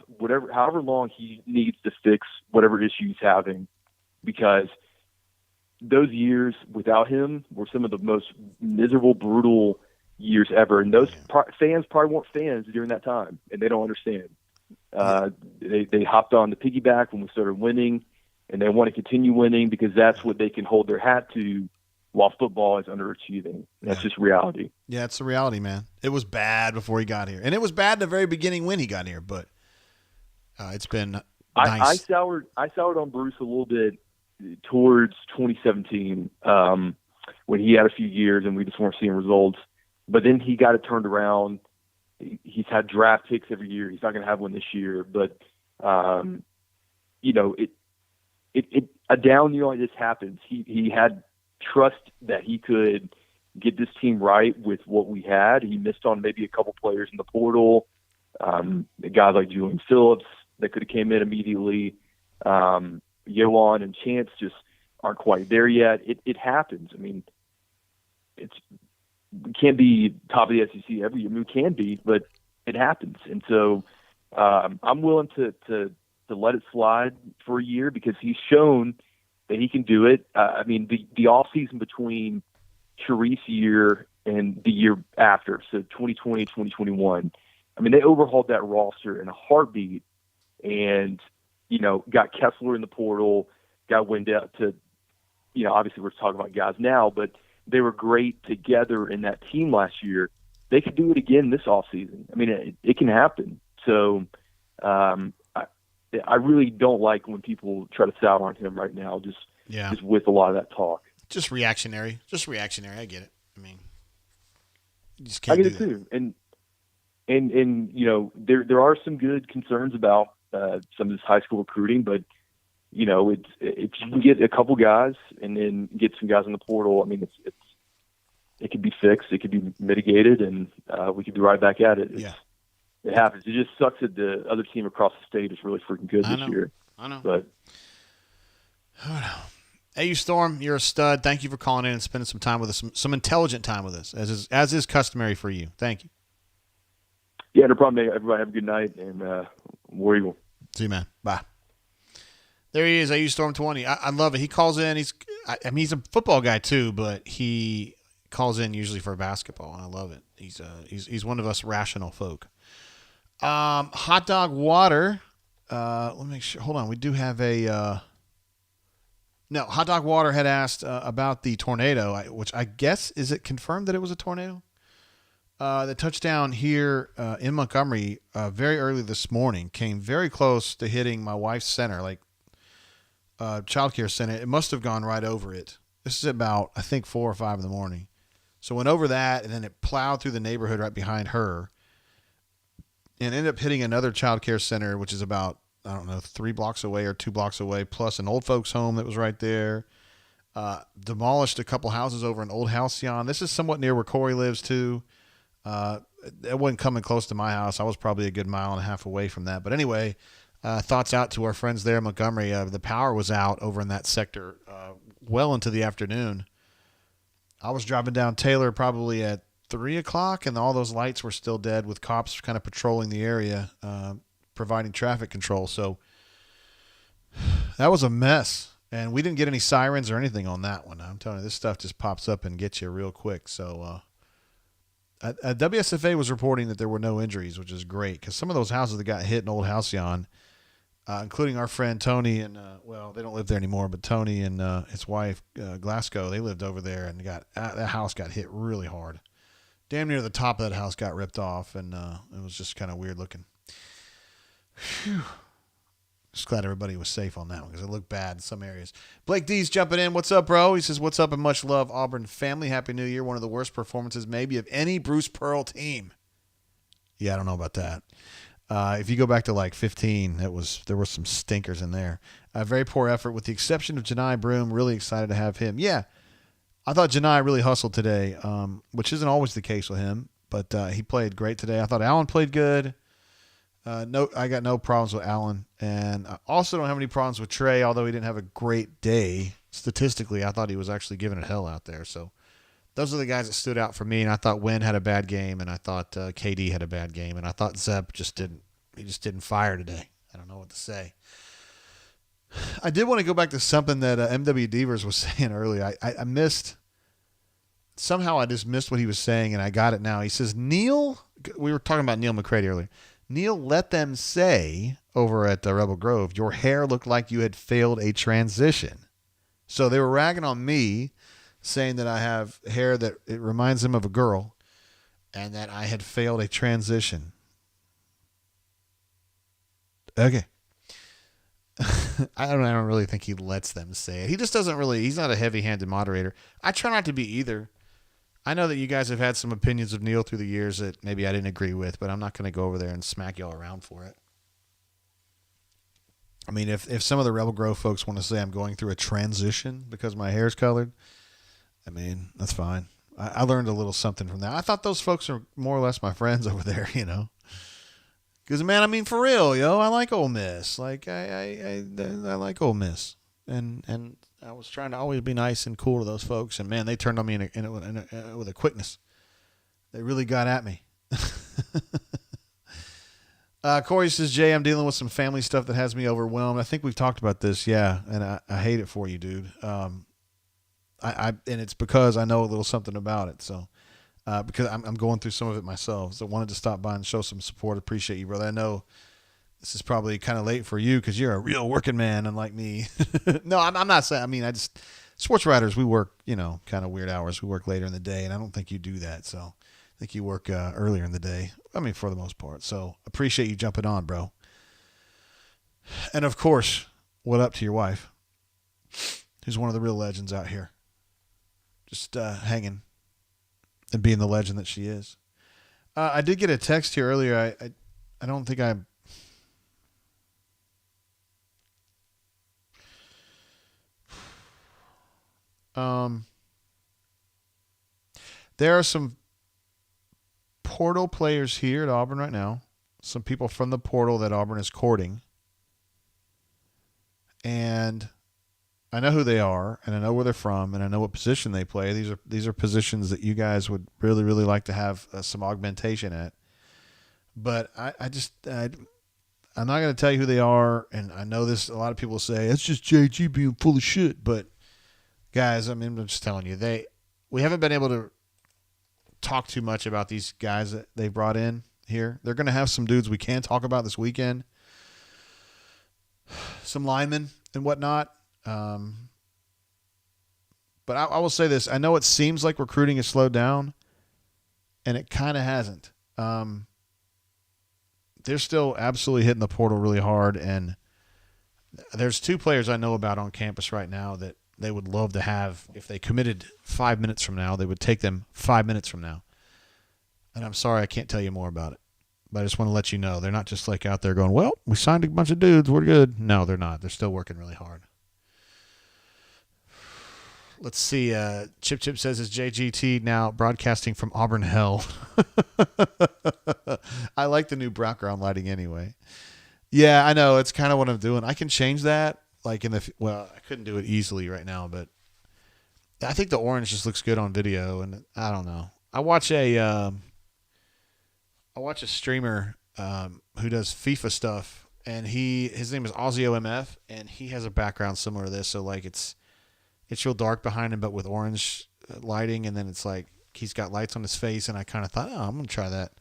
however long he needs to fix whatever issue he's having, because those years without him were some of the most miserable, brutal years ever. And those fans probably weren't fans during that time, and they don't understand. They hopped on the piggyback when we started winning, and they want to continue winning because that's what they can hold their hat to while football is underachieving. That's just reality. Yeah, it's the reality, man. It was bad before he got here. And it was bad in the very beginning when he got here, but it's been nice. I soured on Bruce a little bit towards 2017 when he had a few years and we just weren't seeing results. But then he got it turned around. He's had draft picks every year. He's not going to have one this year. But, a down year like this happens. He had trust that he could get this team right with what we had. He missed on maybe a couple players in the portal, guys like Julian Phillips that could have came in immediately. Yohan and Chance just aren't quite there yet. It happens. I mean, we can't be top of the SEC every year. I mean, we can be, but it happens. And so I'm willing to let it slide for a year because he's shown that he can do it. I mean, the off season between Sharice's year and the year after, so 2020, 2021, I mean, they overhauled that roster in a heartbeat and, got Kessler in the portal, got Wendell to, obviously we're talking about guys now, but they were great together in that team last year. They could do it again this offseason. I mean, it can happen. So I really don't like when people try to sour on him right now, just with a lot of that talk. Just reactionary. I get it. I mean, you just can't I get it too. And there are some good concerns about some of this high school recruiting, but it's if you can get a couple guys and then get some guys in the portal, I mean, it could be fixed, it could be mitigated, and we could be right back at it. It happens. It just sucks that the other team across the state is really freaking good this year. I know. But AU Storm, you're a stud. Thank you for calling in and spending some time with us, some intelligent time with us, as is customary for you. Thank you. Yeah, no problem. Everybody have a good night, and War Eagle. See you, man. Bye. There he is. I use Storm 20. I love it. He calls in. I mean, he's a football guy too, but he calls in usually for basketball, and I love it. He's one of us rational folk. Hot dog water. Let me make sure. Hold on. We do have a. No, Hot Dog Water had asked about the tornado, which I guess, is it confirmed that it was a tornado? The touchdown here in Montgomery very early this morning came very close to hitting my wife's center, like childcare center. It must have gone right over it. This is about, I think, 4 or 5 in the morning. So went over that, and then it plowed through the neighborhood right behind her and ended up hitting another childcare center, which is about, I don't know, 3 blocks away or 2 blocks away, plus an old folks home that was right there. Demolished a couple houses over in Old Halcyon. This is somewhat near where Corey lives, too. It wasn't coming close to my house. I was probably a good mile and a half away from that. But anyway, thoughts out to our friends there in Montgomery. The power was out over in that sector well into the afternoon. I was driving down Taylor probably at 3 o'clock, and all those lights were still dead with cops kind of patrolling the area, providing traffic control. So that was a mess. And we didn't get any sirens or anything on that one. I'm telling you, this stuff just pops up and gets you real quick. So WSFA was reporting that there were no injuries, which is great because some of those houses that got hit in Old Halcyon, including our friend Tony and, well, they don't live there anymore, but Tony and his wife, Glasgow, they lived over there and that house got hit really hard. Damn near the top of that house got ripped off, and it was just kind of weird looking. Phew. Just glad everybody was safe on that one because it looked bad in some areas. Blake D's jumping in. What's up, bro? He says, what's up and much love, Auburn family. Happy New Year. One of the worst performances maybe of any Bruce Pearl team. Yeah, I don't know about that. If you go back to like 15, there were some stinkers in there. Very poor effort with the exception of Janai Broom. Really excited to have him. Yeah, I thought Janai really hustled today, which isn't always the case with him, but he played great today. I thought Allen played good. No, I got no problems with Allen, and I also don't have any problems with Trey, although he didn't have a great day. Statistically, I thought he was actually giving it hell out there. So those are the guys that stood out for me, and I thought Wynn had a bad game, and I thought KD had a bad game, and I thought Zeb just didn't fire today. I don't know what to say. I did want to go back to something that MW Devers was saying earlier. I missed – somehow I just missed what he was saying, and I got it now. He says, Neil – we were talking about Neil McCready earlier. Neil let them say over at Rebel Grove, your hair looked like you had failed a transition. So they were ragging on me, saying that I have hair that it reminds them of a girl and that I had failed a transition. Okay. I don't really think he lets them say it. He just doesn't really, he's not a heavy-handed moderator. I try not to be either. I know that you guys have had some opinions of Neil through the years that maybe I didn't agree with, but I'm not going to go over there and smack y'all around for it. I mean, if some of the Rebel Grove folks want to say I'm going through a transition because my hair's colored, I mean, that's fine. I learned a little something from that. I thought those folks are more or less my friends over there, you know. Because, man, I mean, for real, yo, I like Ole Miss. Like, I like Ole Miss. And I was trying to always be nice and cool to those folks, and man, they turned on me with a quickness. They really got at me. Corey says, Jay, I'm dealing with some family stuff that has me overwhelmed. I think we've talked about this, yeah, and I hate it for you, dude. And it's because I know a little something about it, so because I'm going through some of it myself. So I wanted to stop by and show some support. Appreciate you, brother. I know this is probably kind of late for you because you're a real working man, unlike me. No, I'm not saying. I mean, sports writers, we work, you know, kind of weird hours. We work later in the day, and I don't think you do that. So I think you work earlier in the day. I mean, for the most part. So appreciate you jumping on, bro. And of course, what up to your wife, who's one of the real legends out here, just hanging and being the legend that she is. I did get a text here earlier. I don't think I. There are some portal players here at Auburn right now. Some people from the portal that Auburn is courting. And I know who they are, and I know where they're from, and I know what position they play. These are positions that you guys would really, really like to have some augmentation at. But I I'm not going to tell you who they are, and I know this. A lot of people say it's just JG being full of shit, but guys, I mean, I'm just telling you, we haven't been able to talk too much about these guys that they brought in here. They're going to have some dudes we can talk about this weekend, some linemen and whatnot. But I will say this: I know it seems like recruiting has slowed down, and it kind of hasn't. They're still absolutely hitting the portal really hard, and there's 2 players I know about on campus right now that they would love to have. If they committed 5 minutes from now, they would take them 5 minutes from now. And I'm sorry I can't tell you more about it, but I just want to let you know they're not just like out there going, well, we signed a bunch of dudes, we're good. No, they're not. They're still working really hard. Let's see. Chip says, is JGT now broadcasting from Auburn hell? I like the new background lighting anyway. Yeah, I know. It's kind of what I'm doing. I can change that. I couldn't do it easily right now, but I think the orange just looks good on video, and I don't know. I watch a streamer who does FIFA stuff, and his name is AussieOMF, and he has a background similar to this. So it's real dark behind him, but with orange lighting, and then it's like he's got lights on his face, and I kind of thought, oh, I'm gonna try that,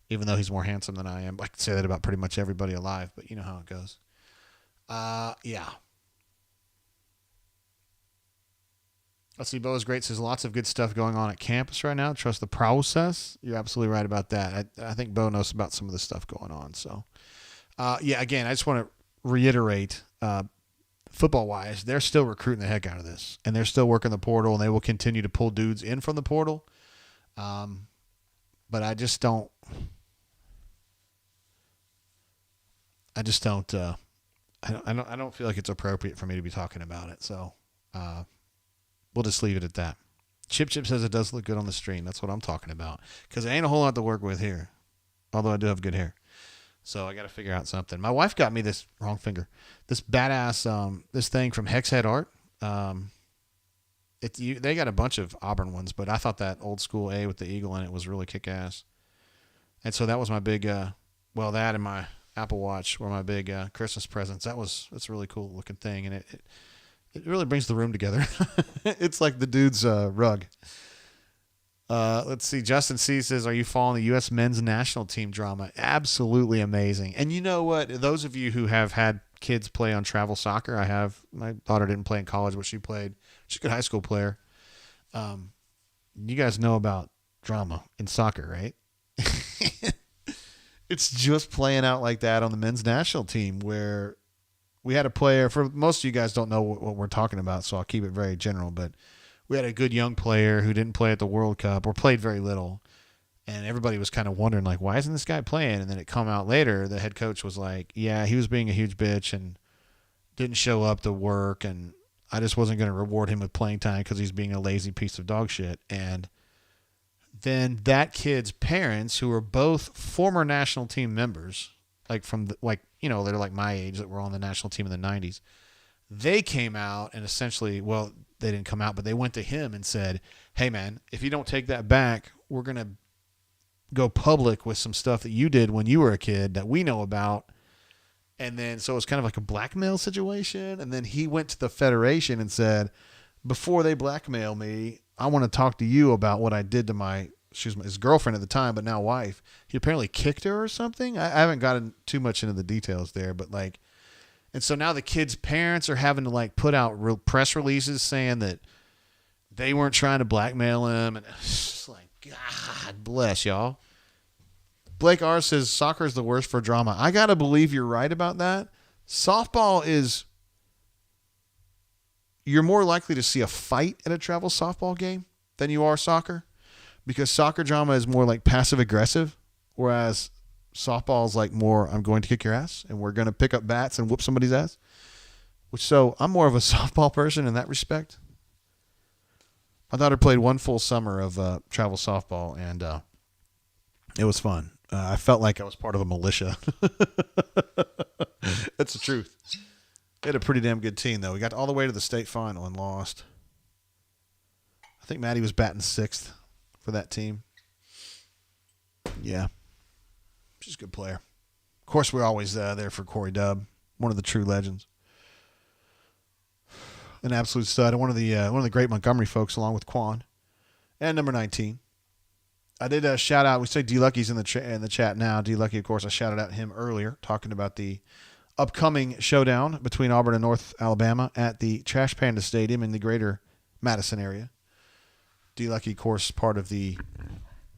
even though he's more handsome than I am. I can say that about pretty much everybody alive, but you know how it goes. Yeah. Let's see. Bo is great. Says lots of good stuff going on at campus right now. Trust the process. You're absolutely right about that. I think Bo knows about some of the stuff going on. So, again, I just want to reiterate, football-wise, they're still recruiting the heck out of this, and they're still working the portal, and they will continue to pull dudes in from the portal. But I just don't. I don't feel like it's appropriate for me to be talking about it. So, we'll just leave it at that. Chip says it does look good on the stream. That's what I'm talking about. Because there ain't a whole lot to work with here. Although I do have good hair. So I got to figure out something. My wife got me this badass, this thing from Hex Head Art. They got a bunch of Auburn ones, but I thought that old school A with the eagle in it was really kick-ass. And so that was my big, that and my Apple Watch were my big Christmas presents. That's a really cool looking thing, and it really brings the room together. It's like the dude's rug. Let's see. Justin C says, are you following the U.S. men's national team drama? Absolutely amazing. And you know what? Those of you who have had kids play on travel soccer, I have. My daughter didn't play in college, but she played. She's a good high school player. You guys know about drama in soccer, right? It's just playing out like that on the men's national team where we had a player, for most of you guys don't know what we're talking about, so I'll keep it very general, but we had a good young player who didn't play at the World Cup or played very little, and everybody was kind of wondering, like, why isn't this guy playing? And then it come out later, the head coach was like, yeah, he was being a huge bitch and didn't show up to work, and I just wasn't going to reward him with playing time because he's being a lazy piece of dog shit. And then that kid's parents, who were both former national team members, they're like my age that were on the national team in the 90s, they came out and essentially, well, they didn't come out, but they went to him and said, hey, man, if you don't take that back, we're going to go public with some stuff that you did when you were a kid that we know about. And then so it was kind of like a blackmail situation. And then he went to the federation and said, before they blackmail me, I want to talk to you about what I did to his girlfriend at the time, but now wife. He apparently kicked her or something. I haven't gotten too much into the details there, but and so now the kids' parents are having to put out real press releases saying that they weren't trying to blackmail him. And it's just like, God bless y'all. Blake R says soccer is the worst for drama. I got to believe you're right about that. Softball you're more likely to see a fight at a travel softball game than you are soccer, because soccer drama is more like passive aggressive, whereas softball is more, I'm going to kick your ass and we're going to pick up bats and whoop somebody's ass. So I'm more of a softball person in that respect. My daughter played one full summer of travel softball, and it was fun. I felt like I was part of a militia. That's the truth. They had a pretty damn good team, though. We got all the way to the state final and lost. I think Maddie was batting 6th for that team. Yeah. She's a good player. Of course, we're always there for Corey Dubb, one of the true legends. An absolute stud. And one of the great Montgomery folks, along with Quan. And number 19. I did shout out. We say D Lucky's in the chat now. D Lucky, of course, I shouted out him earlier, talking about the upcoming showdown between Auburn and North Alabama at the Trash Panda Stadium in the greater Madison area. D Lucky, of course, part of the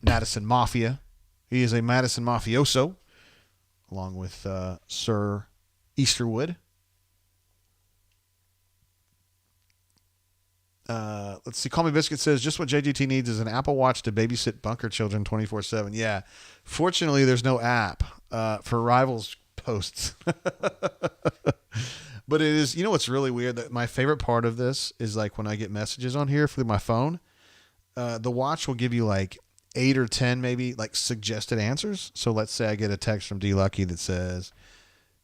Madison Mafia. He is a Madison mafioso, along with Sir Easterwood. Let's see. Call Me Biscuit says, just what JGT needs is an Apple Watch to babysit bunker children 24/7. Yeah. Fortunately, there's no app for Rivals posts. But it is, what's really weird? That my favorite part of this is like when I get messages on here through my phone, the watch will give you like 8 or 10 maybe like suggested answers. So let's say I get a text from D Lucky that says,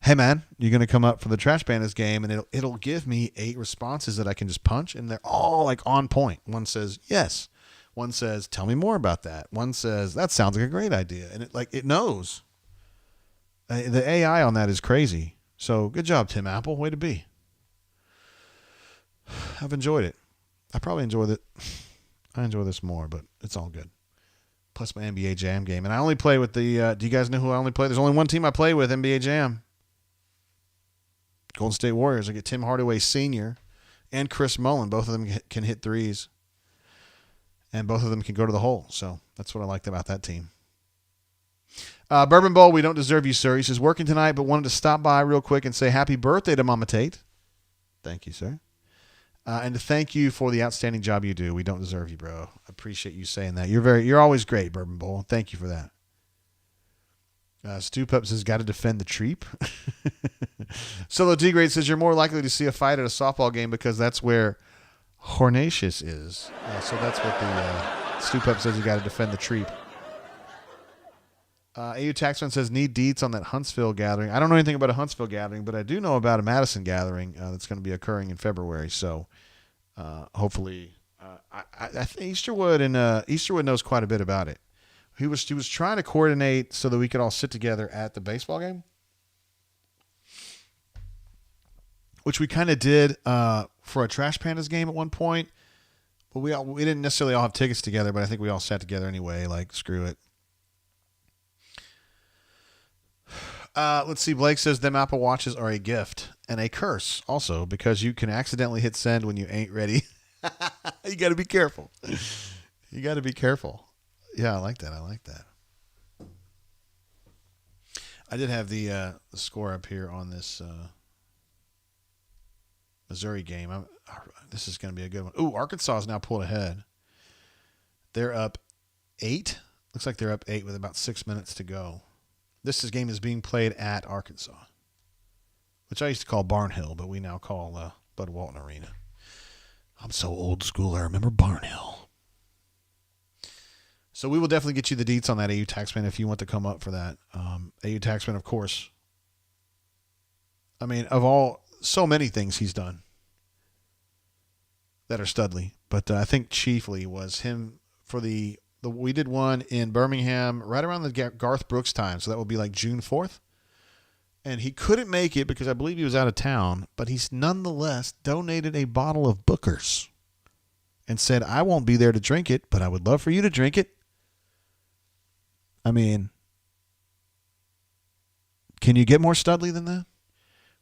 hey man, you're going to come up for the Trash Pandas game, and it'll give me 8 responses that I can just punch, and they're all like on point. One says yes. One says, tell me more about that. One says, that sounds like a great idea. And it knows. The AI on that is crazy. So good job, Tim Apple. Way to be. I've enjoyed it. I probably enjoyed it. I enjoy this more, but it's all good. Plus my NBA Jam game. And I only play with the, do you guys know who I only play? There's only one team I play with, NBA Jam. Golden State Warriors. I get Tim Hardaway Sr. and Chris Mullin. Both of them can hit threes. And both of them can go to the hole. So that's what I liked about that team. Bourbon Bowl, we don't deserve you, sir. He says, working tonight, but wanted to stop by real quick and say happy birthday to Mama Tate. Thank you, sir. And to thank you for the outstanding job you do. We don't deserve you, bro. I appreciate you saying that. You're always great, Bourbon Bowl. Thank you for that. Stu Pup says, got to defend the Treep. Solo T Great says, you're more likely to see a fight at a softball game because that's where Hornatius is. So that's what the Stu Pup says, you got to defend the Treep. AU Taxman says, need deets on that Huntsville gathering. I don't know anything about a Huntsville gathering, but I do know about a Madison gathering that's going to be occurring in February. So hopefully, I think Easterwood knows quite a bit about it. He was trying to coordinate so that we could all sit together at the baseball game, which we kind of did for a Trash Pandas game at one point. But we didn't necessarily all have tickets together, but I think we all sat together anyway. Like, screw it. Let's see. Blake says them Apple Watches are a gift and a curse also because you can accidentally hit send when you ain't ready. You got to be careful. You got to be careful. Yeah, I like that. I did have the score up here on this Missouri game. This is going to be a good one. Ooh, Arkansas is now pulled ahead. They're up 8. Looks like they're up 8 with about 6 minutes to go. This game is being played at Arkansas, which I used to call Barnhill, but we now call Bud Walton Arena. I'm so old school, I remember Barnhill. So we will definitely get you the deets on that AU Taxman if you want to come up for that. AU Taxman, of course. I mean, so many things he's done that are studly, but I think chiefly was him for we did one in Birmingham right around the Garth Brooks time, so that would be like June 4th. And he couldn't make it because I believe he was out of town, but he's nonetheless donated a bottle of Booker's and said, I won't be there to drink it, but I would love for you to drink it. I mean, can you get more studly than that?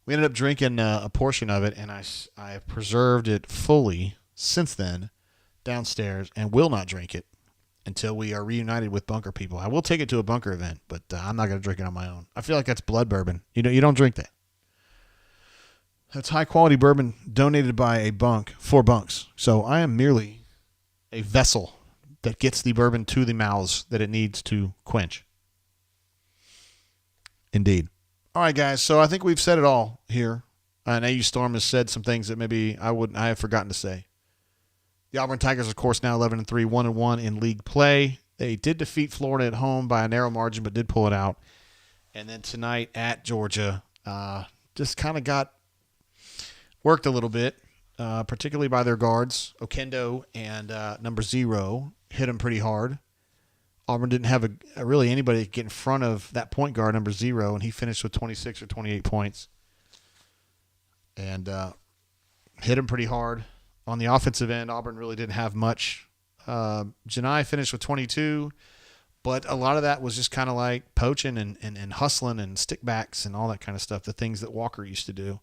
We ended up drinking a portion of it, and I have preserved it fully since then downstairs and will not drink it until we are reunited with bunker people. I will take it to a bunker event, but I'm not going to drink it on my own. I feel like that's blood bourbon. You don't drink that. That's high-quality bourbon donated by a bunk for bunks. So I am merely a vessel that gets the bourbon to the mouths that it needs to quench. Indeed. All right, guys. So I think we've said it all here. And AU Storm has said some things that maybe I have forgotten to say. The Auburn Tigers, of course, now 11-3, 1-1 in league play. They did defeat Florida at home by a narrow margin, but did pull it out. And then tonight at Georgia, just kind of got worked a little bit, particularly by their guards. Okendo and number 0 hit them pretty hard Auburn didn't have really anybody to get in front of that point guard, number 0, and he finished with 26 or 28 points. And hit him pretty hard. On the offensive end, Auburn really didn't have much. Janai finished with 22, but a lot of that was just kind of like poaching and hustling and stickbacks and all that kind of stuff, the things that Walker used to do.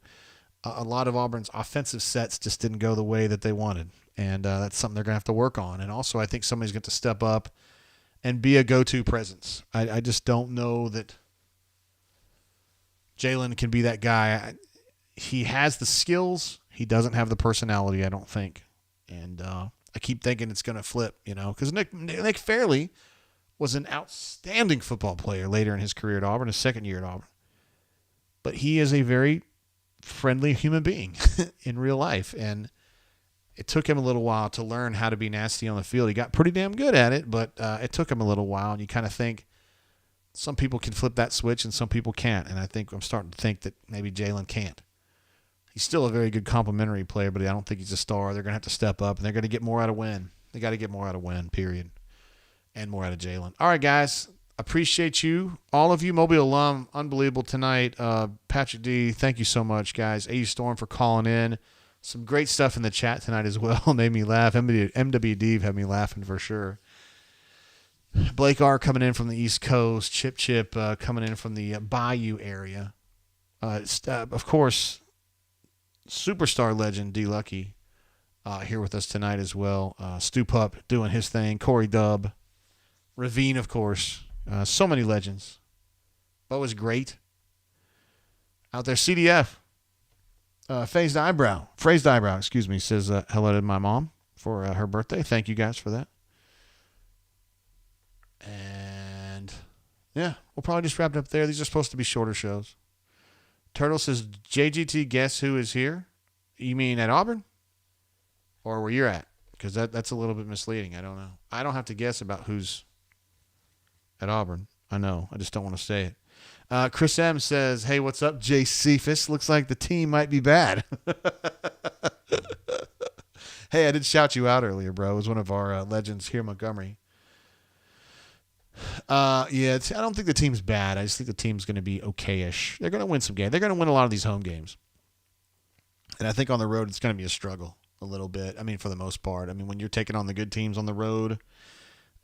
A lot of Auburn's offensive sets just didn't go the way that they wanted, and that's something they're going to have to work on. And also I think somebody's going to step up and be a go-to presence. I just don't know that Jalen can be that guy. He has the skills. He doesn't have the personality, I don't think. And I keep thinking it's going to flip, because Nick Fairley was an outstanding football player later in his career at Auburn, his second year at Auburn. But he is a very friendly human being in real life, and it took him a little while to learn how to be nasty on the field. He got pretty damn good at it, but it took him a little while, and you kind of think some people can flip that switch and some people can't, and I'm starting to think that maybe Jalen can't. He's still a very good complimentary player, but I don't think he's a star. They're going to have to step up, and they're going to get more out of Wynn. They got to get more out of Wynn, period, and more out of Jalen. All right, guys. Appreciate you. All of you Mobile alum, unbelievable tonight. Patrick D, thank you so much, guys. AU Storm for calling in. Some great stuff in the chat tonight as well. Made me laugh. MWD had me laughing for sure. Blake R coming in from the East Coast. Chip coming in from the Bayou area. Of course, superstar legend D Lucky here with us tonight as well. Stu Pup doing his thing. Corey Dubb. Ravine, of course. So many legends. Bo was great. Out there, CDF. Phrased eyebrow, says hello to my mom for her birthday. Thank you guys for that. And yeah, we'll probably just wrap it up there. These are supposed to be shorter shows. Turtle says, JGT, guess who is here? You mean at Auburn? Or where you're at? Because that's a little bit misleading. I don't know. I don't have to guess about who's at Auburn. I know. I just don't want to say it. Chris M says, hey, what's up, Jay Cephas? Looks like the team might be bad. Hey, I did shout you out earlier, bro. It was one of our legends here in Montgomery. I don't think the team's bad. I just think the team's going to be okay-ish. They're going to win some games. They're going to win a lot of these home games. And I think on the road it's going to be a struggle a little bit. I mean, for the most part. I mean, when you're taking on the good teams on the road,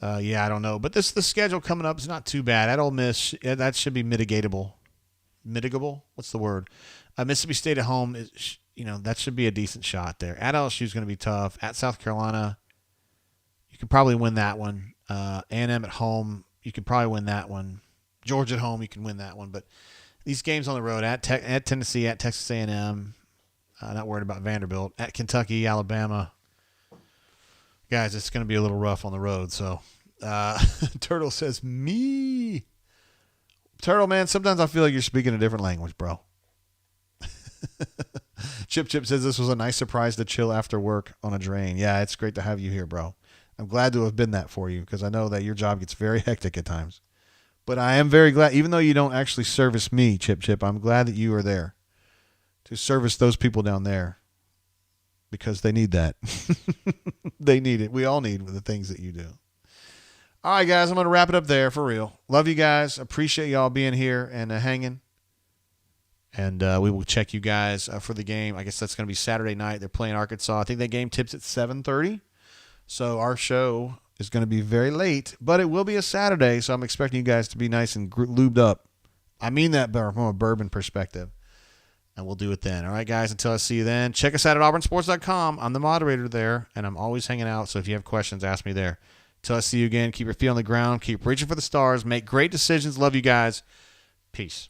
I don't know. But the schedule coming up is not too bad. At Ole Miss, that should be mitigatable. Mitigable? What's the word? Mississippi State at home, that should be a decent shot there. At LSU is going to be tough. At South Carolina, you could probably win that one. A&M at home, you could probably win that one. Georgia at home, you can win that one. But these games on the road, at Tennessee, at Texas A&M, not worried about Vanderbilt. At Kentucky, Alabama. Guys, it's going to be a little rough on the road. So, Turtle says, me. Turtle, man, sometimes I feel like you're speaking a different language, bro. Chip says this was a nice surprise to chill after work on a drain. Yeah, it's great to have you here, bro. I'm glad to have been that for you because I know that your job gets very hectic at times. But I am very glad, even though you don't actually service me, Chip, I'm glad that you are there to service those people down there because they need that. They need it. We all need the things that you do. All right, guys, I'm going to wrap it up there for real. Love you guys. Appreciate y'all being here and hanging. And we will check you guys for the game. I guess that's going to be Saturday night. They're playing Arkansas. I think that game tips at 7:30. So our show is going to be very late, but it will be a Saturday, so I'm expecting you guys to be nice and lubed up. I mean that from a bourbon perspective. And we'll do it then. All right, guys, until I see you then, check us out at auburnsports.com. I'm the moderator there, and I'm always hanging out, so if you have questions, ask me there. Until I see you again, keep your feet on the ground, keep reaching for the stars, make great decisions. Love you guys. Peace.